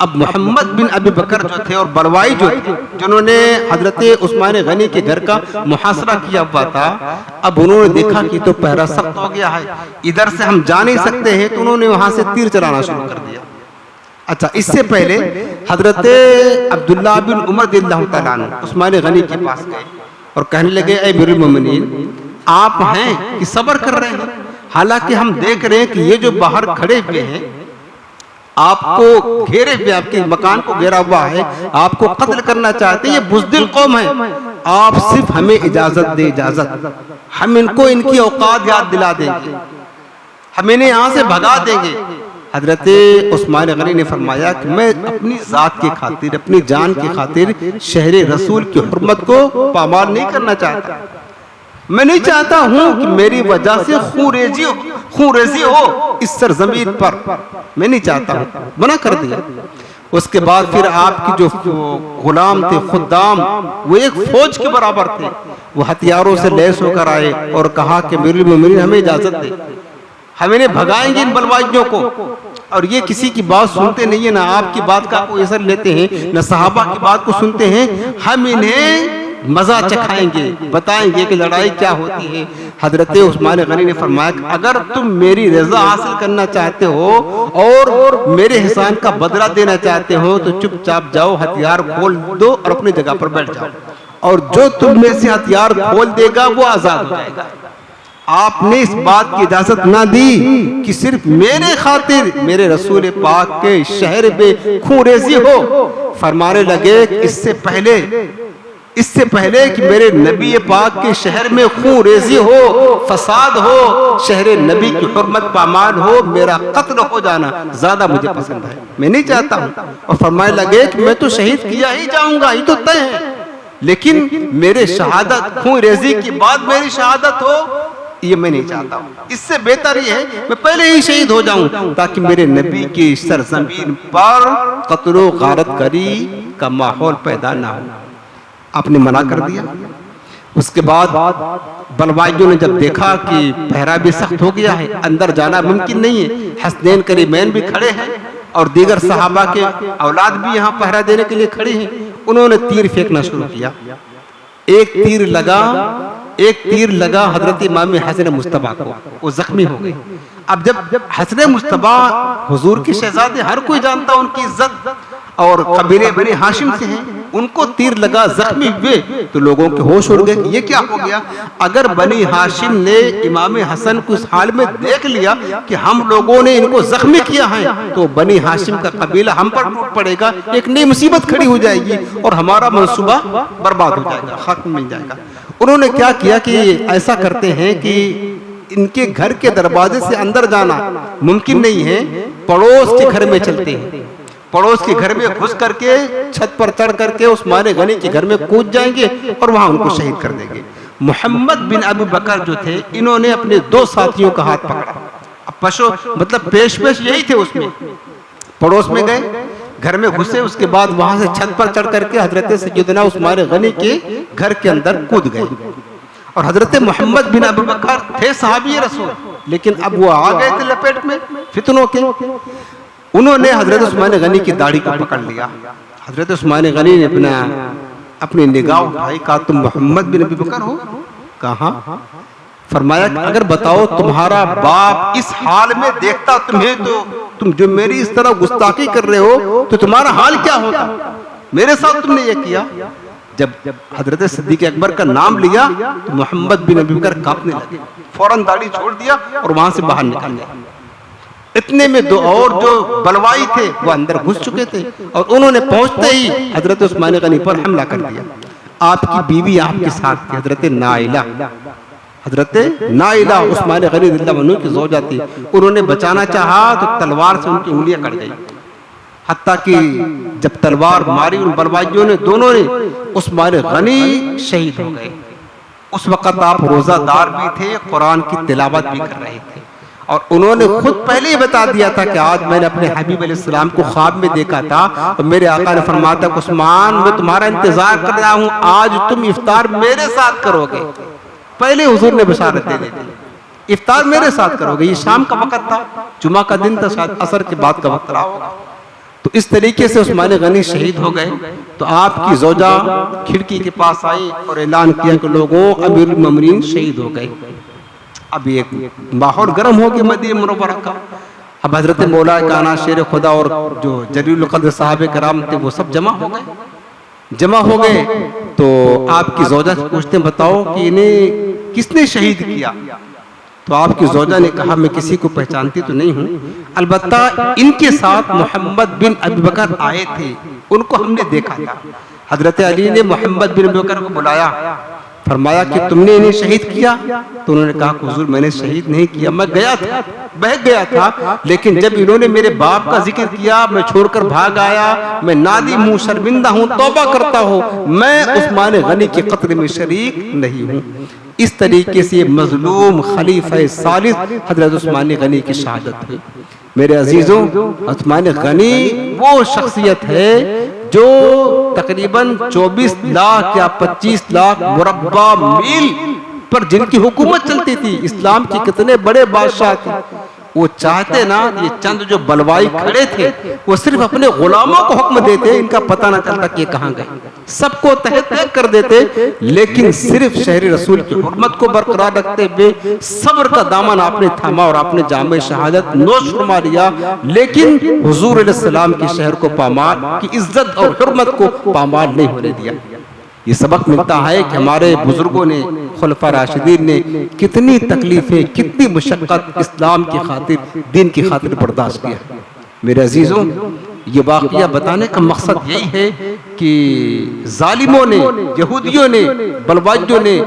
अब मोहम्मद बिन अबी बकर जो थे और बलवाई जो थे, जिन्होंने हजरत उस्मान गनी के घर का मुहासरा किया हुआ था, अब उन्होंने देखा कि तो पहरा सख्त हो गया है, इधर से हम जा नहीं सकते हैं, तो उन्होंने वहां से तीर चलाना शुरू कर दिया। अच्छा, इससे पहले हजरत अब्दुल्ला बिन उमर रज़ियल्लाहु तआला अन्हु उस्मान गनी के पास गए और कहने लगे, ऐ अमीरुल मोमिनीन, आप हैं कि सब्र कर रहे हैं? हालांकि हम देख रहे हैं कि ये जो बाहर खड़े हुए हैं, आपको घेरे हुए, आपके मकान को घेरा हुआ है, आपको कत्ल करना चाहते हैं, ये बुज़दिल कौम है, आप सिर्फ हमें इजाजत दे, इजाजत, हम इनको इनकी औकात याद दिला देंगे, हम इन्हें यहाँ से भगा देंगे। हजरत उस्मान गनी ने फरमाया कि मैं अपनी जात की खातिर, अपनी जान की खातिर शहरे रसूल की हुर्मत को पामाल नहीं करना चाहता। मैं नहीं चाहता हूं कि मेरी वजह से खूरेजी हो इस सरजमीन पर, मैं नहीं चाहता हूं, मना कर दिया। उसके बाद फिर आपकी जो गुलाम थे, खुद्दाम, वो एक फौज के बराबर थे, वो हथियारों से लैस होकर आए और कहा कि अमीरुल मोमिनीन हमें इजाजत दे, हम इन्हें भगाएंगे इन बलवाइयों को। और ये किसी की बात सुनते नहीं है, ना आपकी बात का कोई असर लेते हैं, न सहाबा की बात को सुनते हैं। हम इन्हें मजा चखाएंगे, बताएंगे कि लड़ाई क्या होती है। हजरत उस्मान गनी ने फरमाया कि अगर तुम मेरी रजा हासिल करना चाहते हो और मेरे एहसान का बदला देना चाहते हो, तो चुपचाप जाओ, हथियार खोल दो और अपनी जगह पर बैठ जाओ, और जो तुम में से हथियार खोल देगा वो आजाद हो जाएगा। आपने इस बात की इजाजत ना दी कि सिर्फ मेरे खातिर मेरे रसूल पाक के शहर में खूरेजी हो। फरमाने लगे कि इससे पहले कि मेरे नबी पाक के शहर में खूरेजी हो, फसाद हो, शहर नबी की हुर्मत पामाल हो, मेरा कत्ल हो जाना ज्यादा मुझे पसंद है, मैं नहीं चाहता हूँ। और फरमाने लगे कि मैं तो शहीद किया ही जाऊंगा, ये तो तय है, लेकिन मेरे शहादत खूरेजी के बाद मेरी शहादत हो, ये मैं नहीं चाहता हूँ। इससे बेहतर ये है मैं पहले ही शहीद हो जाऊं, ताकि मेरे नबी की सरजमीन पर कत्ल गारत करी का माहौल पैदा ना हो। आपने मना कर दिया। उसके बाद बलवाइयों ने जब देखा कि पहरा भी सख्त हो गया है, अंदर जाना मुमकिन नहीं है, हसनैन करीमैन भी खड़े हैं और दीगर सहाबा के औलाद भी यहाँ पहरा देने के लिए खड़े हैं, उन्होंने तीर फेंकना शुरू किया। एक तीर लगा हजरत इमाम हसन मुस्तफा को, वो जख्मी हो गए। अब जब हसन मुस्तफा हुजूर के शहजादे, हर कोई जानता उनकी इज्जत और कबीले बनी हाशिम से हैं, उनको तीर लगा, जख्मी हुए, तो लोगों के होश उड़ गए कि ये क्या हो गया। अगर बनी हाशिम ने इमाम हसन को इस हाल में देख लिया कि हम लोगों ने इनको जख्मी किया है, तो बनी हाशिम का कबीला हम पर टूट पड़ेगा, एक नई मुसीबत खड़ी हो जाएगी और हमारा मंसूबा बर्बाद हो जाएगा, खत्म मिल जाएगा। उन्होंने क्या किया कि ऐसा करते हैं कि इनके घर के दरवाजे से अंदर जाना मुमकिन नहीं है, पड़ोस के घर में चलते हैं, पड़ोस के घर में घुस करके छत पर चढ़ करके उस्मान गनी के घर में कूद जाएंगे और वहां उनको शहीद कर देंगे। मोहम्मद बिन अबू बकर जो थे, इन्होंने अपने 2 साथियों का हाथ पकड़ा। अब पशो मतलब पेश यही थे, उसमें पड़ोस में गए, घर में घुसे, उसके बाद वहां से छत पर चढ़ करके हजरत सैयदना उस्मान गनी के घर के अंदर कूद गए। और हजरत मोहम्मद बिन अबू बकर थे सहाबी रसूल, लेकिन अब वो आ गए थे लपेट में फितनों के। उन्होंने हजरत उस्मान गनी की दाढ़ी को पकड़ लिया। हजरत उस्मान गनी ने अपनी निगाह उठाई, कहा तुम मोहम्मद बिन अबू बकर हो? कहा। फरमाया अगर बताओ तुम्हारा बाप इस हाल में देखता तुम्हें, तो तुम जो मेरी इस तरह गुस्ताखी कर रहे हो तो तुम्हारा हाल क्या होता, मेरे साथ तुमने ये किया। जब हजरत सिद्दीक अकबर का नाम लिया तो मोहम्मद बिन अबू बकर कांपने लगे, फौरन दाढ़ी छोड़ दिया और वहां से बाहर निकल गए। इतने में 2 और जो बलवाई थे वो अंदर घुस चुके थे और उन्होंने पहुंचते ही हजरत उस्मान गनी पर हमला कर दिया। आपकी बीवी आपके साथ थी, हजरत नाइला उस्मान गनी रज़ियल्लाहु अन्हु की ज़ौजा थी। उन्होंने बचाना चाहा तो तलवार से उनकी उंगलियां कट गई, हत्ता कि जब तलवार मारी उन बलवाइयों ने, दोनों ने, उस्मान गनी शहीद हो गए। उस वक्त आप रोजादार भी थे, कुरान की तिलावत भी कर रहे थे और उन्होंने खुद पहले ही बता दिया था कि आज मैंने अपने हबीब अलैहिस्सलाम को ख्वाब में देखा था और मेरे आका ने फरमाया था उस्मान मैं तुम्हारा इंतजार कर रहा हूँ, आज तुम इफ्तार मेरे साथ करोगे। पहले हुजूर ने बशारत दे दी, इफ्तार मेरे साथ करोगे। ये शाम का वक्त था, जुमा का दिन था, शायद असर के बाद का वक्त रहा होगा। तो इस तरीके से उस्मान गनी शहीद हो गए। तो आपकी ज़ौजा खिड़की के पास आई और ऐलान किया कि लोगों अमीरुल मोमिनीन शहीद हो गए। अब एक माहौल गर्म हो गया मदीना मुनव्वरा का। अब हजरत मौला काना शेर खुदा और जो जलीलुल क़द्र साहब कराम थे वो सब जमा हो गए। तो आपकी ज़ौजा से पूछते हैं बताओ कि इन्हें किसने शहीद किया। तो आपकी ज़ौजा ने कहा मैं किसी को पहचानती तो नहीं हूँ, अलबत्ता इनके साथ मोहम्मद बिन अबू बकर आए थे, उनको हमने देखा था। हजरत अली ने मोहम्मद बिन अबू बकर को बुलाया, फरमाया कि तुमने इन्हें शहीद किया। तो उन्होंने कहा हुजूर मैंने शहीद नहीं किया, मैं गया था, बहक गया था, लेकिन जब इन्होंने मेरे बाप का जिक्र किया मैं छोड़कर भाग आया, मैं नादिम हूँ, शर्मिंदा हूँ, तौबा करता हूँ, मैं उस्मान गनी के कत्ल में शरीक नहीं हूँ। इस तरीके से मजलूम खलीफा सालिस हजरत उस्मान गनी की शहादत हुई। मेरे अजीजों, उस्मान गनी वो शख्सियत है जो तकरीबन 24 लाख या 25 लाख मुरब्बा मील पर जिनकी हुकूमत चलती थी, इस्लाम की कितने बड़े बादशाह थे, वो चाहते ना ये चंद जो बलवाई खड़े थे वो सिर्फ अपने गुलामों को हुक्म देते, इनका पता ना चलता कि कहां गए, सबको तह तह कर देते, लेकिन सिर्फ शहरी रसूल की हुर्मत को बरकरार रखते हुए सब्र का दामन आपने थामा और आपने जामे शहादत नोश फरमा लिया, लेकिन हुजूर अलैहिस्सलाम के शहर को पामाल की इज्जत और हुर्मत को पामाल नहीं होने दिया। ये सबक मिलता है कि हमारे बुजुर्गों ने, खुलफा राशिदीन ने कितनी तकलीफें, कितनी मुशक्कत इस्लाम की खातिर, दीन की खातिर बर्दाश्त किया। मेरे अजीजों, ये वाक़या बताने का मकसद यही है कि जालिमों ने, यहूदियों ने, बलवाइयों ने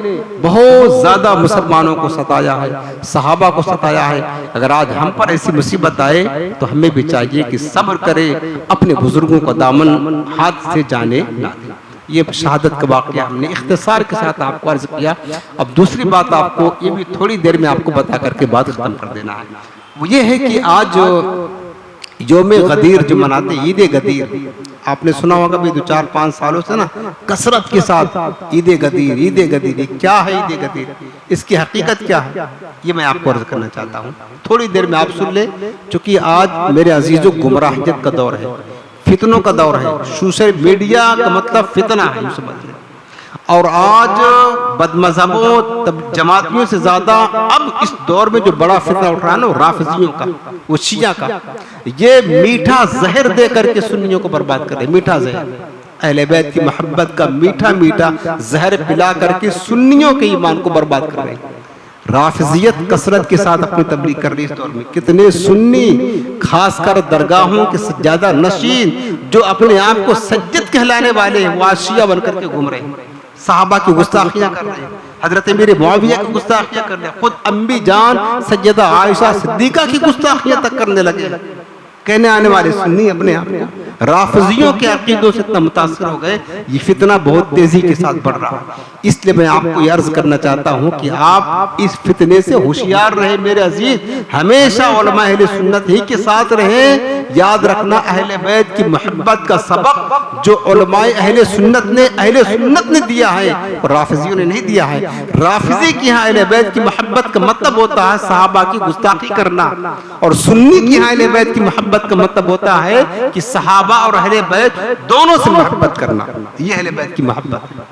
बहुत ज़्यादा मुसलमानों को सताया है, सहाबा को सताया है। अगर आज हम पर ऐसी मुसीबत आए तो हमें भी चाहिए कि सब्र करें, अपने बुजुर्गों का दामन हाथ से जाने ना दें। ये शहादत का वाक़या हमने इख्तिसार के साथ आपको अर्ज किया। अब दूसरी बात आपको ये भी थोड़ी देर में आपको बता करके बात खत्म कर देना है, वो ये है कि आज योम गदीर जो मनाते, ईद गदीर, आपने सुना होगा भी 2-4-5 सालों से ना कसरत के साथ ईद गदीर, ईद गदीर। ये क्या है ईद गदीर, इसकी हकीकत क्या है, ये मैं आपको अर्ज करना चाहता हूँ। थोड़ी देर में आप सुन ले, क्योंकि आज मेरे अजीजों गुमराहियत का दौर है, फितनों का दौर है। सोशल मीडिया का मतलब फितना है, समझ ले। और आज बदमज़हबों जमातियों से ज्यादा अब इस दौर में जो बड़ा फितना उठ रहा है ना, वो राफिजियों का, वो शिया का। ये मीठा जहर दे करके सुन्नियों को बर्बाद कर रहे, मीठा जहर, अहले बैत की मोहब्बत का मीठा मीठा जहर पिला करके सुन्नियों के ईमान को बर्बाद कर रहे हैं। राफिजियत कसरत के साथ अपनी तबलीग कर रही है इस दौर में। कितने सुन्नी खासकर दरगाहों के ज्यादा नशीन जो अपने आप को सज्जद कहलाने वाले हैं, वो आज शिया बनकर के घूम रहे हैं, साहबा की गुस्ताखियां कर रहे हैं, हजरत मेरे मुआविया की गुस्ताखियां कर रहे हैं, खुद अम्मी जान सैयदा आयशा सिद्दीका की गुस्ताखियां तक करने लगे। कहने आने वाले सुन्नी अपने आप को राफिजियों के अकीदों से इतना मुतासिर हो गए, ये फितना बहुत तेजी के साथ बढ़ रहा है। इसलिए मैं आपको ये अर्ज करना चाहता हूँ कि आप इस फितने से होशियार रहे मेरे अजीज, हमेशा उलमा अहले सुन्नत ही के साथ रहे। याद रखना, अहले बैत की मोहब्बत का सबक जो उलमाए अहले सुन्नत ने दिया है, राफिजियों ने नहीं दिया है। राफिजी की यहाँ अहले बैत की मोहब्बत का मतलब होता है सहाबा की गुस्ताखी करना, और सुन्नी की यहाँ अहले बैत की मोहब्बत का मतलब होता है कि सहाबा और अहले बैत दोनों से मोहब्बत करना। ये अहले बैत की मोहब्बत।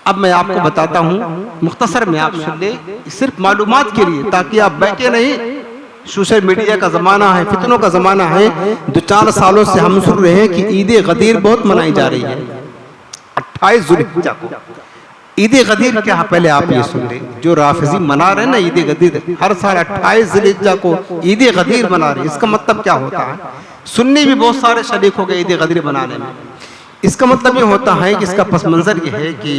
अब मैं आपको बताता हूँ मुख्तसर में, आप सुन ले, सिर्फ मालूमात के लिए, ताकि आप बैठे नहीं। सोशल मीडिया का जमाना है, फितनों का जमाना है। 2-4 सालों से हम सुन रहे हैं कि ईद गदीर बहुत मनाई जा रही है। 28 ज़ुल्हिज्जा को ईद गदीर क्या है, पहले आप ये सुन ले। जो राफिजी मना रहे हैं ना ईद गदीर, हर साल 28 ज़ुल्हिज्जा को ईद गदीर मना रहे हैं, इसका मतलब क्या होता है? सुन्नी भी बहुत सारे शरीक हो गए ईद गदीर मनाने में। इसका मतलब ये होता है कि इसका पस मंजर ये है कि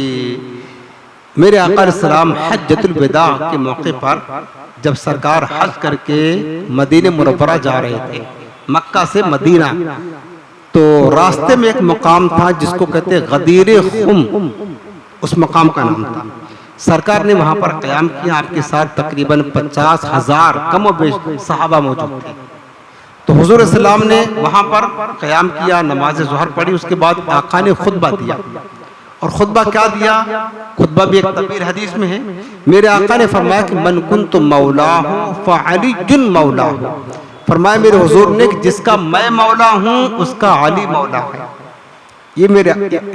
मेरे आका अलैहिस्सलाम हज्जतुल विदा के मौके पर जब सरकार हज करके मदीने मुनव्वरा जा रहे थे, मक्का से मदीना, तो रास्ते में एक मुकाम था जिसको कहते गदीर खुम, उस मकाम का नाम था। सरकार ने वहां पर क़याम किया, आपके साथ तकरीबन 50,000 कम व बेश सहाबा मौजूद थे। तो हुजूर सल्लल्लाहु अलैहि वसल्लम ने वहां पर क़याम किया, नमाज ज़ोहर पढ़ी, उसके बाद आका ने खुतबा दिया। और खुतबा क्या दिया? खुतबा भी एक तबीर हदीस में है। मेरे आका ने फरमाया कि मन कुन्तु मौलाहु फ़अलीयुन मौलाहु, फरमाया मेरे हुजूर ने कि जिसका मैं मौला हूँ उसका अली मौला है।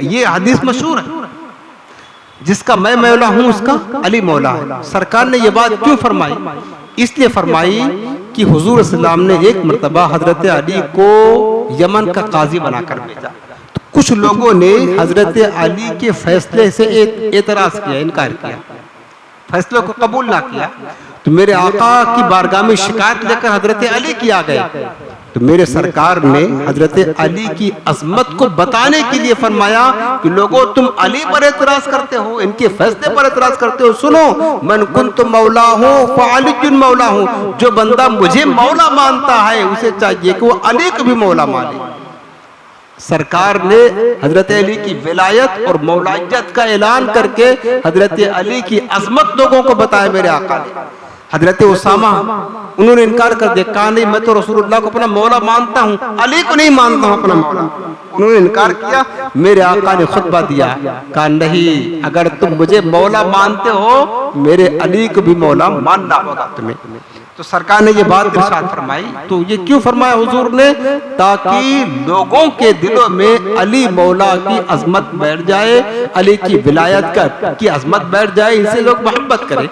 ये हदीस मशहूर है, जिसका मैं मौला हूँ उसका अली मौला है। सरकार ने ये बात क्यों फरमाई? इसलिए फरमाई कि हुजूर सल्लल्लाहु अलैहि वसल्लम ने एक मर्तबा हजरत अली को यमन का काजी बनाकर भेजा। तो कुछ लोगों ने हजरत अली के फैसले से एतराज किया, इनकार किया, फैसले को कबूल ना किया। तो मेरे आका की बारगाह में शिकायत लेकर हजरत अली की आ गए। तो मेरे सरकार ने हजरत अली की अजमत को बताने के लिए फरमाया कि लोगों तुम अली पर एतराज करते हो, इनके फैसले पर एतराज करते हो, सुनो, मन कुन्तु मौला हूँ फ़अलीयुन मौला हूँ, जो बंदा मुझे मौला मानता है उसे चाहिए कि वो अली को भी मौला माने। सरकार ने हजरत अली की विलायत और मौलाइयत का ऐलान करके हजरत अली की अजमत लोगों को बताया। मेरे आका ने हजरत उसामा, उन्होंने इनकार कर दिया, कहा नहीं मैं तो रसूलुल्लाह को अपना मौला मानता हूँ, अली को नहीं मानता हूँ अपना मौला। उन्होंने इनकार किया। मेरे आका ने खुतबा दिया, कहा नहीं, अगर तुम मुझे मौला मानते हो मेरे अली को भी मौला मानना होगा तुम्हें। तो सरकार ने ये बात इरशाद फरमाई। तो ये क्यों फरमाया हुजूर ने? ताकि लोगों के दिलों में अली मौला की अजमत बैठ जाए, अली की विलायत की अजमत बैठ जाए, इनसे लोग मोहब्बत करें।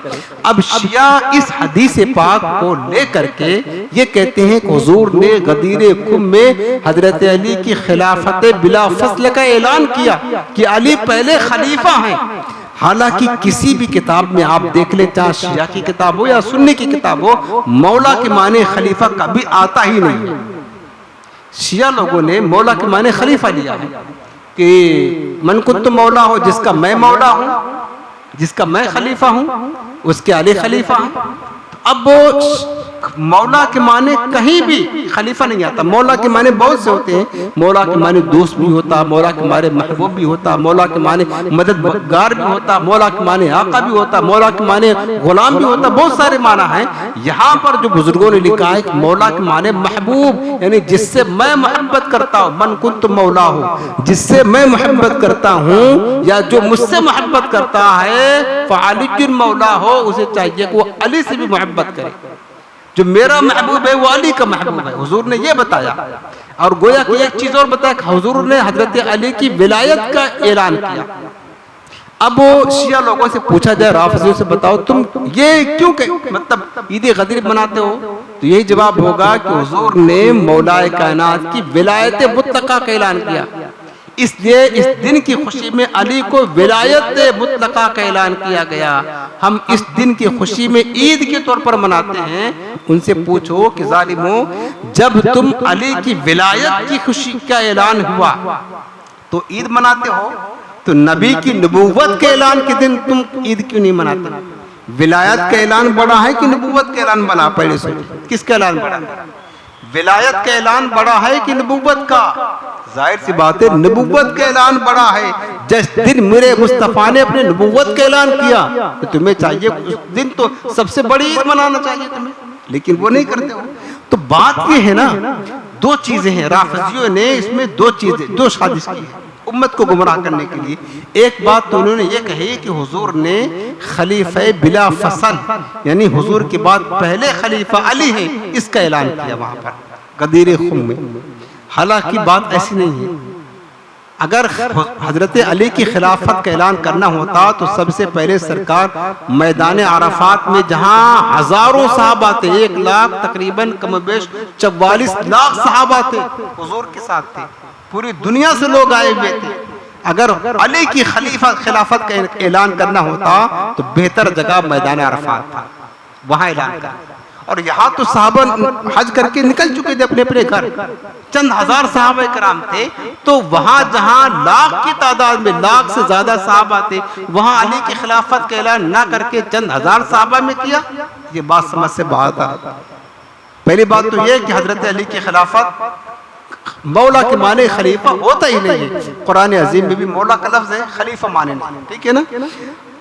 अब शिया इस हदीस पाक को लेकर के ये कहते हैं कि हुजूर ने गदीर खुम में हजरत अली की खिलाफत बिला फस्ल का ऐलान किया कि अली पहले खलीफा हैं। हालांकि किसी भी किताब में आप देख लें, चाहे शिया की किताब हो या सुन्नी की किताब हो, मौला के माने खलीफा कभी आता ही नहीं। शिया लोगों ने मौला के माने खलीफा लिया है कि मन कुन्तु मौला हो, जिसका मैं मौला हूँ, जिसका मैं खलीफा हूँ उसके अली खलीफा हैं। अब वो मौला के माने कहीं भी खलीफा नहीं आता। मौला के माने बहुत से होते हैं। मौला के माने दोस्त भी होता, मौला के माने महबूब भी होता, मौला के माने मददगार भी होता, मौला के माने आका भी होता, मौला के माने गुलाम भी होता। बहुत सारे माना है। यहाँ पर जो बुजुर्गों ने लिखा है कि मौला के माने महबूब, यानी जिससे मैं मोहब्बत करता हूँ। मन कुंत मौला हो, जिससे मैं मोहब्बत करता हूँ या जो मुझसे मोहब्बत करता है, फ़अली मौला हो, उसे चाहिए कि वो अली से भी मोहब्बत करे। जो मेरा महबूब है वो अली का महबूब है। हुजूर ने ये बताया। और गोया कि एक चीज और बताया कि हुजूर ने हजरत अली की विलायत का ऐलान किया। अब वो शिया लोगों से पूछा जाए, राफिजियों से, बताओ तुम ये क्यों मतलब ईद गदीर मनाते हो? तो यही जवाब होगा कि हुजूर ने मौलाए कायनात की विलायत मुतलका का ऐलान किया, इसलिए इस दिन की खुशी में अली को विलायत मुतलका का ऐलान किया गया। हम इस दिन की खुशी में ईद के तौर पर मनाते हैं। उनसे पूछो कि जालिमों, जब तुम अली की विलायत की खुशी का ऐलान हुआ तो ईद मनाते हो, तो नबी की नबूवत के ऐलान के दिन तुम ईद क्यों नहीं मनाते? विलायत का ऐलान बड़ा है कि नबूवत का ऐलान बड़ा? पहले सोचो, किसका ऐलान बड़ा? विलायत का ऐलान बड़ा है कि नबूवत का? जाहिर सी बात है नबूवत का ऐलान बड़ा है। जिस दिन मेरे मुस्तफा ने अपने नबूवत का ऐलान किया तो तुम्हें चाहिए उस दिन तो सबसे बड़ी ईद मनाना चाहिए तुम्हें, लेकिन वो नहीं करते हो। तो बात ये है ना, दो चीजें हैं। राफिजियों ने इसमें दो साजिश की है उम्मत को गुमराह करने के लिए। एक बात तो उन्होंने ये कही कि हुजूर ने खलीफे बिला फसल, यानी हुजूर के बाद पहले खलीफा अली है, इसका ऐलान किया वहां पर गदीर खुम में। हालांकि बात ऐसी नहीं है। अगर हजरत अली की खिलाफत का ऐलान करना होता तो सबसे पहले सरकार मैदान अराफात में, जहां हजारों सहाबा थे, 1 लाख तकरीबन कमबेश 44 लाख सहाबा थे, हुजूर के साथ थे, पूरी दुनिया से लोग आए हुए थे। अगर अली की खिलाफत का ऐलान करना होता तो बेहतर जगह मैदान अराफात था, वहां ऐलान कर। और यहाँ तो साहबा हज करके निकल चुके थे अपने अपने घर, चंद हजार सहाबा कराम थे। तो वहां जहां लाख की तादाद में, लाख से ज्यादा सहाबा थे, वहां अली की खिलाफत का ऐलान ना करके चंद हजार सहाबा में किया। ये बात समझ से बाहर था। पहली बात तो यह कि हजरत अली की खिलाफत मौला के माने खलीफा होता ही नहीं है। कुरान अजीम में भी मौला का लफ्ज है, खलीफा माने नहीं, ठीक है ना।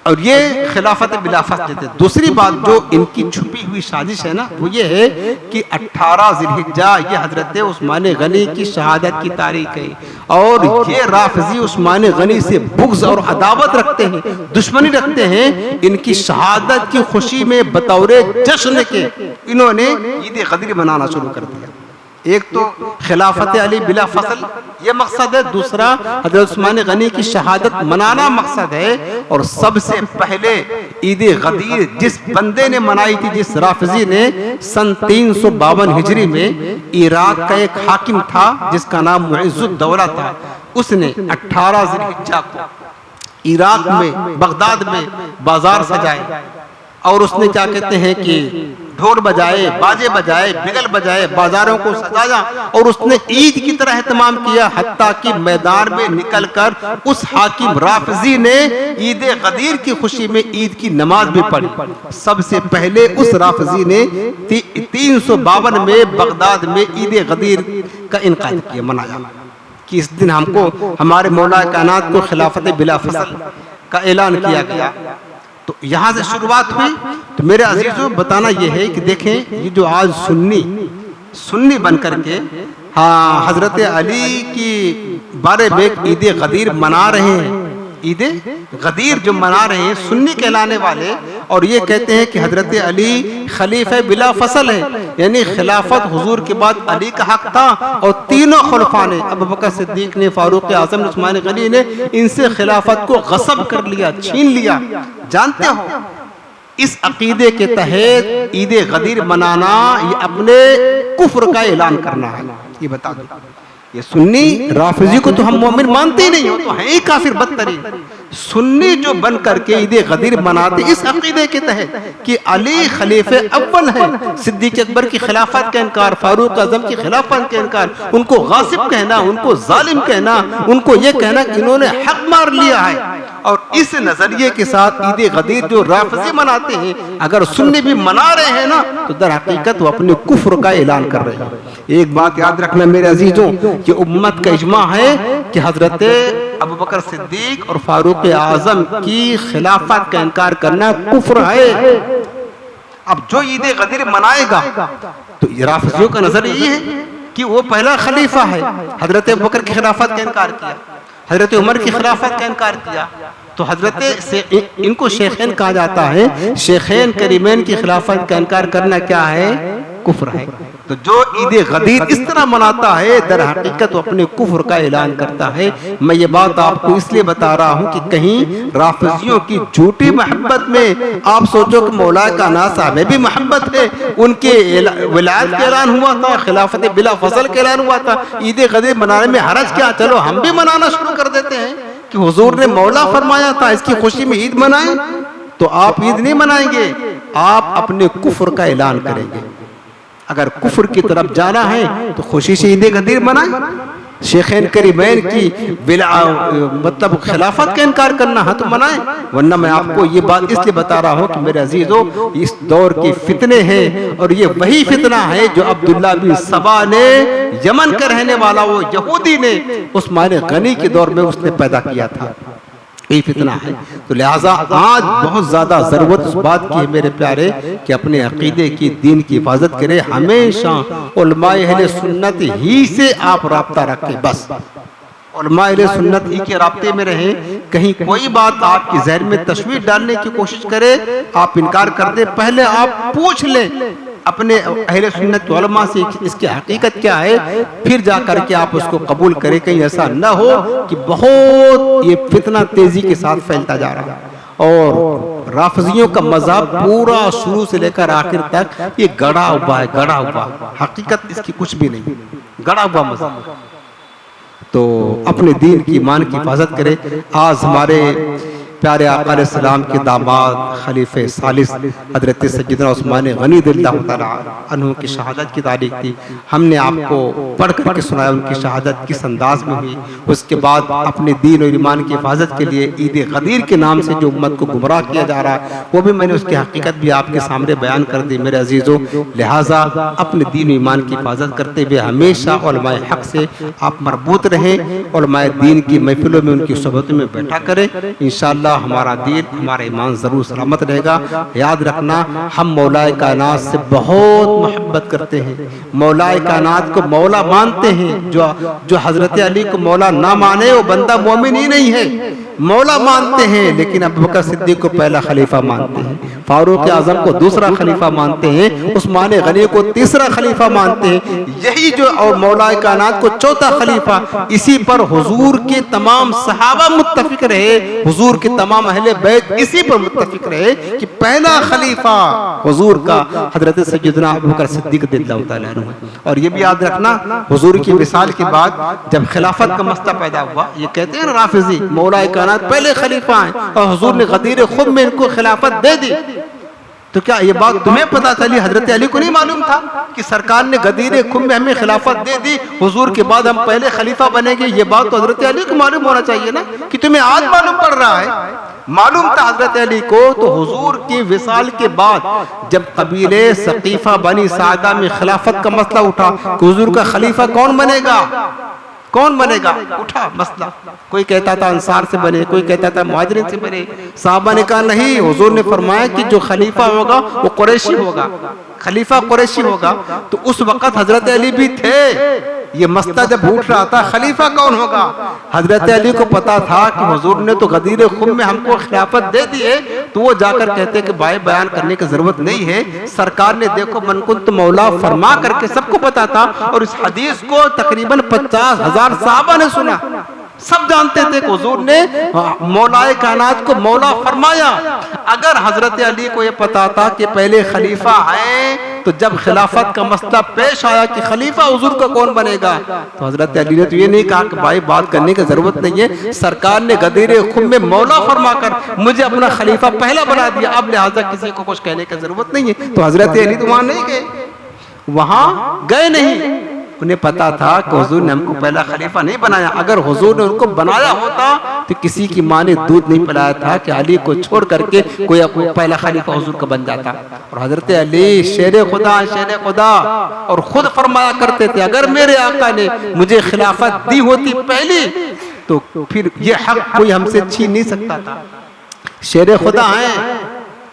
और ये खिलाफत बिला फसल देते। दूसरी बात जो इनकी छुपी हुई साजिश है ना, वो ये है कि 18 ज़िलहिज्जा ये हजरत उस्मान गनी की शहादत की तारीख है। और ये राफिजी उस्मान गनी से बुग़्ज़ और अदावत रखते हैं, दुश्मनी रखते हैं। इनकी शहादत की खुशी में बतौर जश्न के इन्होंने ईद गदीर मनाना शुरू कर दिया। एक तो खिलाफत अली बिला फसल ये मकसद है, दूसरा हजरत उस्मान गनी की शहादत मनाना मकसद है। और सबसे पहले ईद गदीर जिस बंदे ने मनाई थी, जिस राफिजी ने, सन 352 हिजरी में इराक का एक हाकिम था जिसका नाम मुइज़्ज़ुद्दौला था। उसने 18 ज़िलहिज्जा को इराक में, बगदाद में बाजार सजाए और उसने क्या कहते हैं कि ढोल बजाए, बाजे बजाए, बिगल बजाए, बाजारों को सजाया और उसने ईद की तरह एहतमाम किया। हत्ता कि मैदान में निकलकर उस हाकिम राफिजी ने ईद गदीर की खुशी में ईद की नमाज भी पढ़ी। सबसे पहले उस राफिजी ने 352 में बगदाद में ईद गदीर का इनकाद किया, मनाया कि इस दिन हमको हमारे मौला कायनात को खिलाफत बिला फसल का ऐलान किया गया। तो यहाँ से शुरुआत हुई। तो मेरे अजीजों, बताना ये है कि देखें, ये जो आज सुन्नी बन करके हाँ हजरत अली की बारे में ईद गदीर मना रहे हैं, ईद गदीर जो मना रहे हैं सुन्नी कहलाने वाले, और ये कहते हैं कि हजरत अली खलीफा बिला फसल है, यानी खिलाफत हुजूर के बाद अली का हक था। और तीनों खुलफा ने, अबू बकर सिद्दीक ने, फारूक आज़म ने, उस्मान गनी ने इनसे खिलाफत को गस्ब कर लिया, छीन लिया। जानते हो, इस अकीदे के तहत ईद गदीर मनाना ये अपने कुफ्र का ऐलान करना है। ये बता दो, ये सुन्नी राफिजी को तो हम मोमिन मानते ही नहीं हो, तो है ही काफिर बदतरीन। सुन्नी जो बन करके ईद गदीर मनाते इस अकीदे के तहत कि अली खलीफे अव्वल है, सिद्दीक अकबर की खिलाफत का इनकार, फारूक आजम की खिलाफत का इनकार, उनको गासिब कहना, उनको जालिम कहना, उनको ये कहना कि इन्होंने हक मार लिया है। और इस नजरिए के साथ ईद गदीर जो राफजी मनाते हैं, अगर सुन्नी भी मना रहे हैं ना, तो दर हकीकत वो अपने कुफ्र का ऐलान कर रहे हैं। एक बात याद रखना मेरे अजीजों, कि उम्मत का इजमा है कि हजरत अबू बकर सिद्दीक और फारूक आजम की खिलाफत का इनकार करना कुफ्र है। अब जो ईद गदीर मनाएगा तो राफजियों का नजरिया ये है कि वो पहला खलीफा है, हजरत अबू बकर की खिलाफत का इनकार किया, हजरत उमर की खिलाफत का इनकार किया, तो हजरत से इनको शेखैन कहा जाता है। शेखैन करीमैन की खिलाफत का इनकार करना क्या है? कुफ्र है। तो जो ईद गदीर इस तरह मनाता है, दर हकीकत वो अपने कुफ्र का ऐलान करता है। मैं ये बात आपको इसलिए बता रहा हूँ कि कहीं राफिजियों की झूठी मोहब्बत में आप सोचो कि मौला कायनात साहब में भी मोहब्बत है, उनके विलायत का ऐलान हुआ था, खिलाफत बिला फसल का ऐलान हुआ था, ईद गदीर मनाने में हरज क्या, चलो हम भी मनाना शुरू कर देते हैं कि हुजूर ने मौला फरमाया था इसकी खुशी में ईद मनाएं। तो आप ईद नहीं मनाएंगे, आप अपने कुफ्र का ऐलान करेंगे। अगर कुफ्र की तरफ जाना है तो खुशी से ईद गदीर मनाएं। शेखैन करीमैन की मतलब खिलाफत का इनकार करना है तो मनाएं, वरना मैं आपको ये बात इसलिए बता रहा हूँ कि मेरे अजीजों, इस दौर के फितने हैं और ये वही फितना है जो अब्दुल्ला बिन सबा ने, यमन का रहने वाला वो यहूदी ने, उस्मान गनी के दौर में उसने पैदा किया था। यही फितना है। तो लिहाजा आज बहुत ज्यादा जरूरत उस बात की है मेरे प्यारे कि अपने अकीदे की, दीन की हिफाजत करें। हमेशा उलमाए अहले सुन्नत ही से आप राब्ता रखें, बस उलमाए अहले सुन्नत ही के राब्ते में रहें। कहीं कोई बात आपकी जहन में तशवीश डालने की कोशिश करे, आप इनकार कर दे, पहले आप पूछ लें अपने अहले सुन्नत उलमा से इसकी हकीकत क्या है, फिर जाकर के आप उसको कबूल करें। कहीं ऐसा न हो कि बहुत ये फितना तेजी के साथ फैलता जा रहा है और राफजियों का मज़हब पूरा शुरू से लेकर आखिर तक ये गड़ा हुआ है, गड़ा हुआ, हकीकत इसकी कुछ भी नहीं, गड़ा हुआ मज़हब। तो अपने दीन की, ईमान की हिफाजत करें। आज हमारे प्यारे आका अलैहिस्सलाम के दामाद खलीफे सालिस हजरत सैयदना उस्मान गनी रज़ियल्लाहु तआला अन्हु की शहादत की तारीख थी। हमने आपको पढ़ करके सुनाया उनकी शहादत किस अंदाज में हुई। उसके बाद अपने दीन और ईमान की हिफाजत के लिए ईद गदीर के नाम से जो उम्मत को गुमराह किया जा रहा है, वो भी मैंने उसकी हकीकत भी आपके सामने बयान कर दी मेरे अजीज़ों। लिहाजा अपने दीन और ईमान की हिफाजत करते हुए हमेशा उलमाए हक से आप मरबूत रहें, उलमाए दीन की महफिलों में, उनकी सोहबतों में बैठा करें। इंशाअल्लाह हमारा दीन, हमारा ईमान जरूर सलामत रहेगा। याद रखना, हम मौलाए कायनात से बहुत मोहब्बत करते हैं, मौलाए कायनात को मौला मानते हैं। जो हजरत अली को मौला ना माने वो बंदा मोमिन ही नहीं है। मौला मानते हैं लेकिन अबू बकर सिद्दीक को पहला खलीफा मानते हैं, फारूक आजम को दूसरा खलीफा मानते हैं, उस्मान गनी को तीसरा खलीफा मानते हैं। यही जो और मौलाए कायनात को चौथा खलीफा, इसी पर हुजूर के तमाम सहाबा मुत्तफिक रहे, हुजूर के तमाम अहले बैत इसी पर मुत्तफिक रहे कि पहला खलीफा हुजूर का हजरत सैयदना अबू बकर सिद्दीक रज़ियल्लाहु तआला अन्हु है। और ये भी याद रखना, हुजूर की विसाल के बाद जब खिलाफत का मसला पैदा हुआ, ये कहते हैं ना राफिजी मौलाए कायनात पहले खलीफा हैं और हुजूर ने गदीर खुम में इनको खिलाफत दे दी। तो क्या ये बात तुम्हें पता चली, हजरत अली को नहीं मालूम था कि सरकार ने गदीर खुम में हमें खिलाफत दे दी, हुजूर के बाद हम पहले खलीफा बनेंगे? ये बात तो हजरत अली को मालूम होना चाहिए ना, कि तुम्हें आज मालूम पड़ रहा है। मालूम था हजरत अली को, तो हुजूर की विसाल के बाद जब कबीले सकीफा बनी सादा में खिलाफत का मसला उठा कि हुजूर का खलीफा कौन बनेगा, कौन बनेगा, उठा मसला। कोई कहता था अंसार से बने, कोई कहता था मुहाजिरिन से बने। साहबा ने कहा नहीं, हुजूर ने फरमाया कि जो खलीफा होगा वो कुरैशी होगा, खलीफा कुरैशी होगा। तो उस वक्त हजरत अली भी थे। ये मसला जब उठ रहा था खलीफा कौन होगा, हजरत अली को पता था कि हुजूर ने तो गदीर खुम में हमको खिलाफत दे दी है। तो वो जाकर कहते कि भाई बयान करने की जरूरत नहीं है, सरकार ने देखो मन कुंत मौला फरमा करके सबको पता था। और इस हदीस को तकरीबन 50,000 साहबा ने सुना, सब जानते थे कि हुजूर ने मौलाए कायनात को मौला फरमाया। अगर हजरत अली को यह पता था कि पहले खलीफा है तो जब खिलाफत का मसला पेश आया कि खलीफा हुजूर का कौन बनेगा, तो हजरत अली ने तो ये नहीं कहा कि भाई बात करने की जरूरत नहीं है, सरकार ने गदीर खुम में मौला फरमाकर मुझे अपना खलीफा पहला बना दिया, अब लिहाजा किसी को कुछ कहने की जरूरत नहीं है। तो हजरत अली तो वहां नहीं गए, वहां गए नहीं। उन्हें पता था कि हुजूर ने हमको पहला खलीफा नहीं बनाया, अगर हुजूर ने उनको बनाया होता तो किसी की माँ ने दूध नहीं पिलाया था कि अली को छोड़ करके कोई पहला खलीफा हुजूर का बन जाता। और हजरत अली शेर खुदा और खुद फरमाया करते थे, अगर मेरे आका ने मुझे खिलाफत दी होती पहली तो फिर ये हक कोई हमसे छीन नहीं सकता था। शेर खुदा है,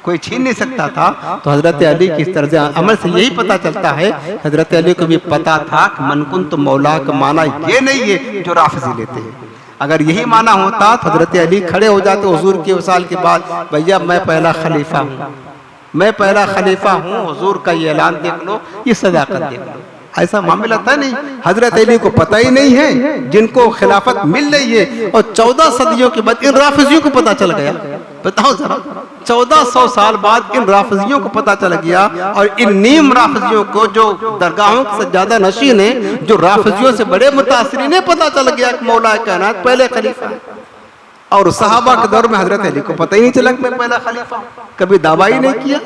कोई छीन नहीं सकता था। तो हजरत अली की इस तर्ज अमल से यही पता चलता है, हजरत अली को भी पता था कि मनकुन तो मौला का माना ये नहीं है जो राफिजी लेते हैं। अगर यही माना होता तो हजरत अली खड़े हो जाते हुजूर के वसाल के बाद, भैया मैं पहला खलीफा हूँ, मैं पहला खलीफा हूँ, हुजूर का ये ऐलान देख लो, ये सदाकत देख लो। ऐसा मामला था नहीं, हजरत अली को पता ही नहीं है जिनको खिलाफत मिल रही है, और 14 सदियों के बाद इन राफिजियों को पता चल गया। बताओ जरा, 1400 साल बाद इन राफिजियों को पता चल गया, और इन नीम राफिजियों को जो दरगाहों से ज्यादा नशीन है, जो राफिजियों से बड़े मुतासिरीन है, पता चल गया कि मौला कायनात पहले खलीफा है। और सहाबा के दौर में हजरत अली को पता ही नहीं चला कि मैं पहला खलीफा हूं, कभी दावा ही नहीं किया।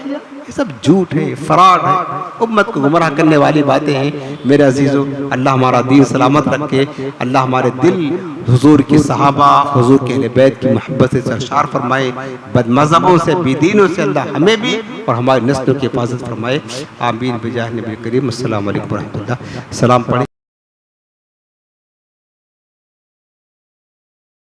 ये सब झूठ है, फराड है, उम्मत को गुमराह करने वाली बातें हैं। मेरे अजीजों, अल्लाह हमारा दीन सलामत रखे, अल्लाह हमारे दिल हुजूर की सहाबा, हुजूर के अहले बैत की मोहब्बत से सरशार फरमाए, बदमज़हबों से, बेदीनों से अल्लाह हमें भी और हमारी नस्लों की हिफाजत फरमाए। आमीन बिजाह नबी करीम। अस्सलाम वालेकुम व रहमतुल्लाह। सलाम पढ़े।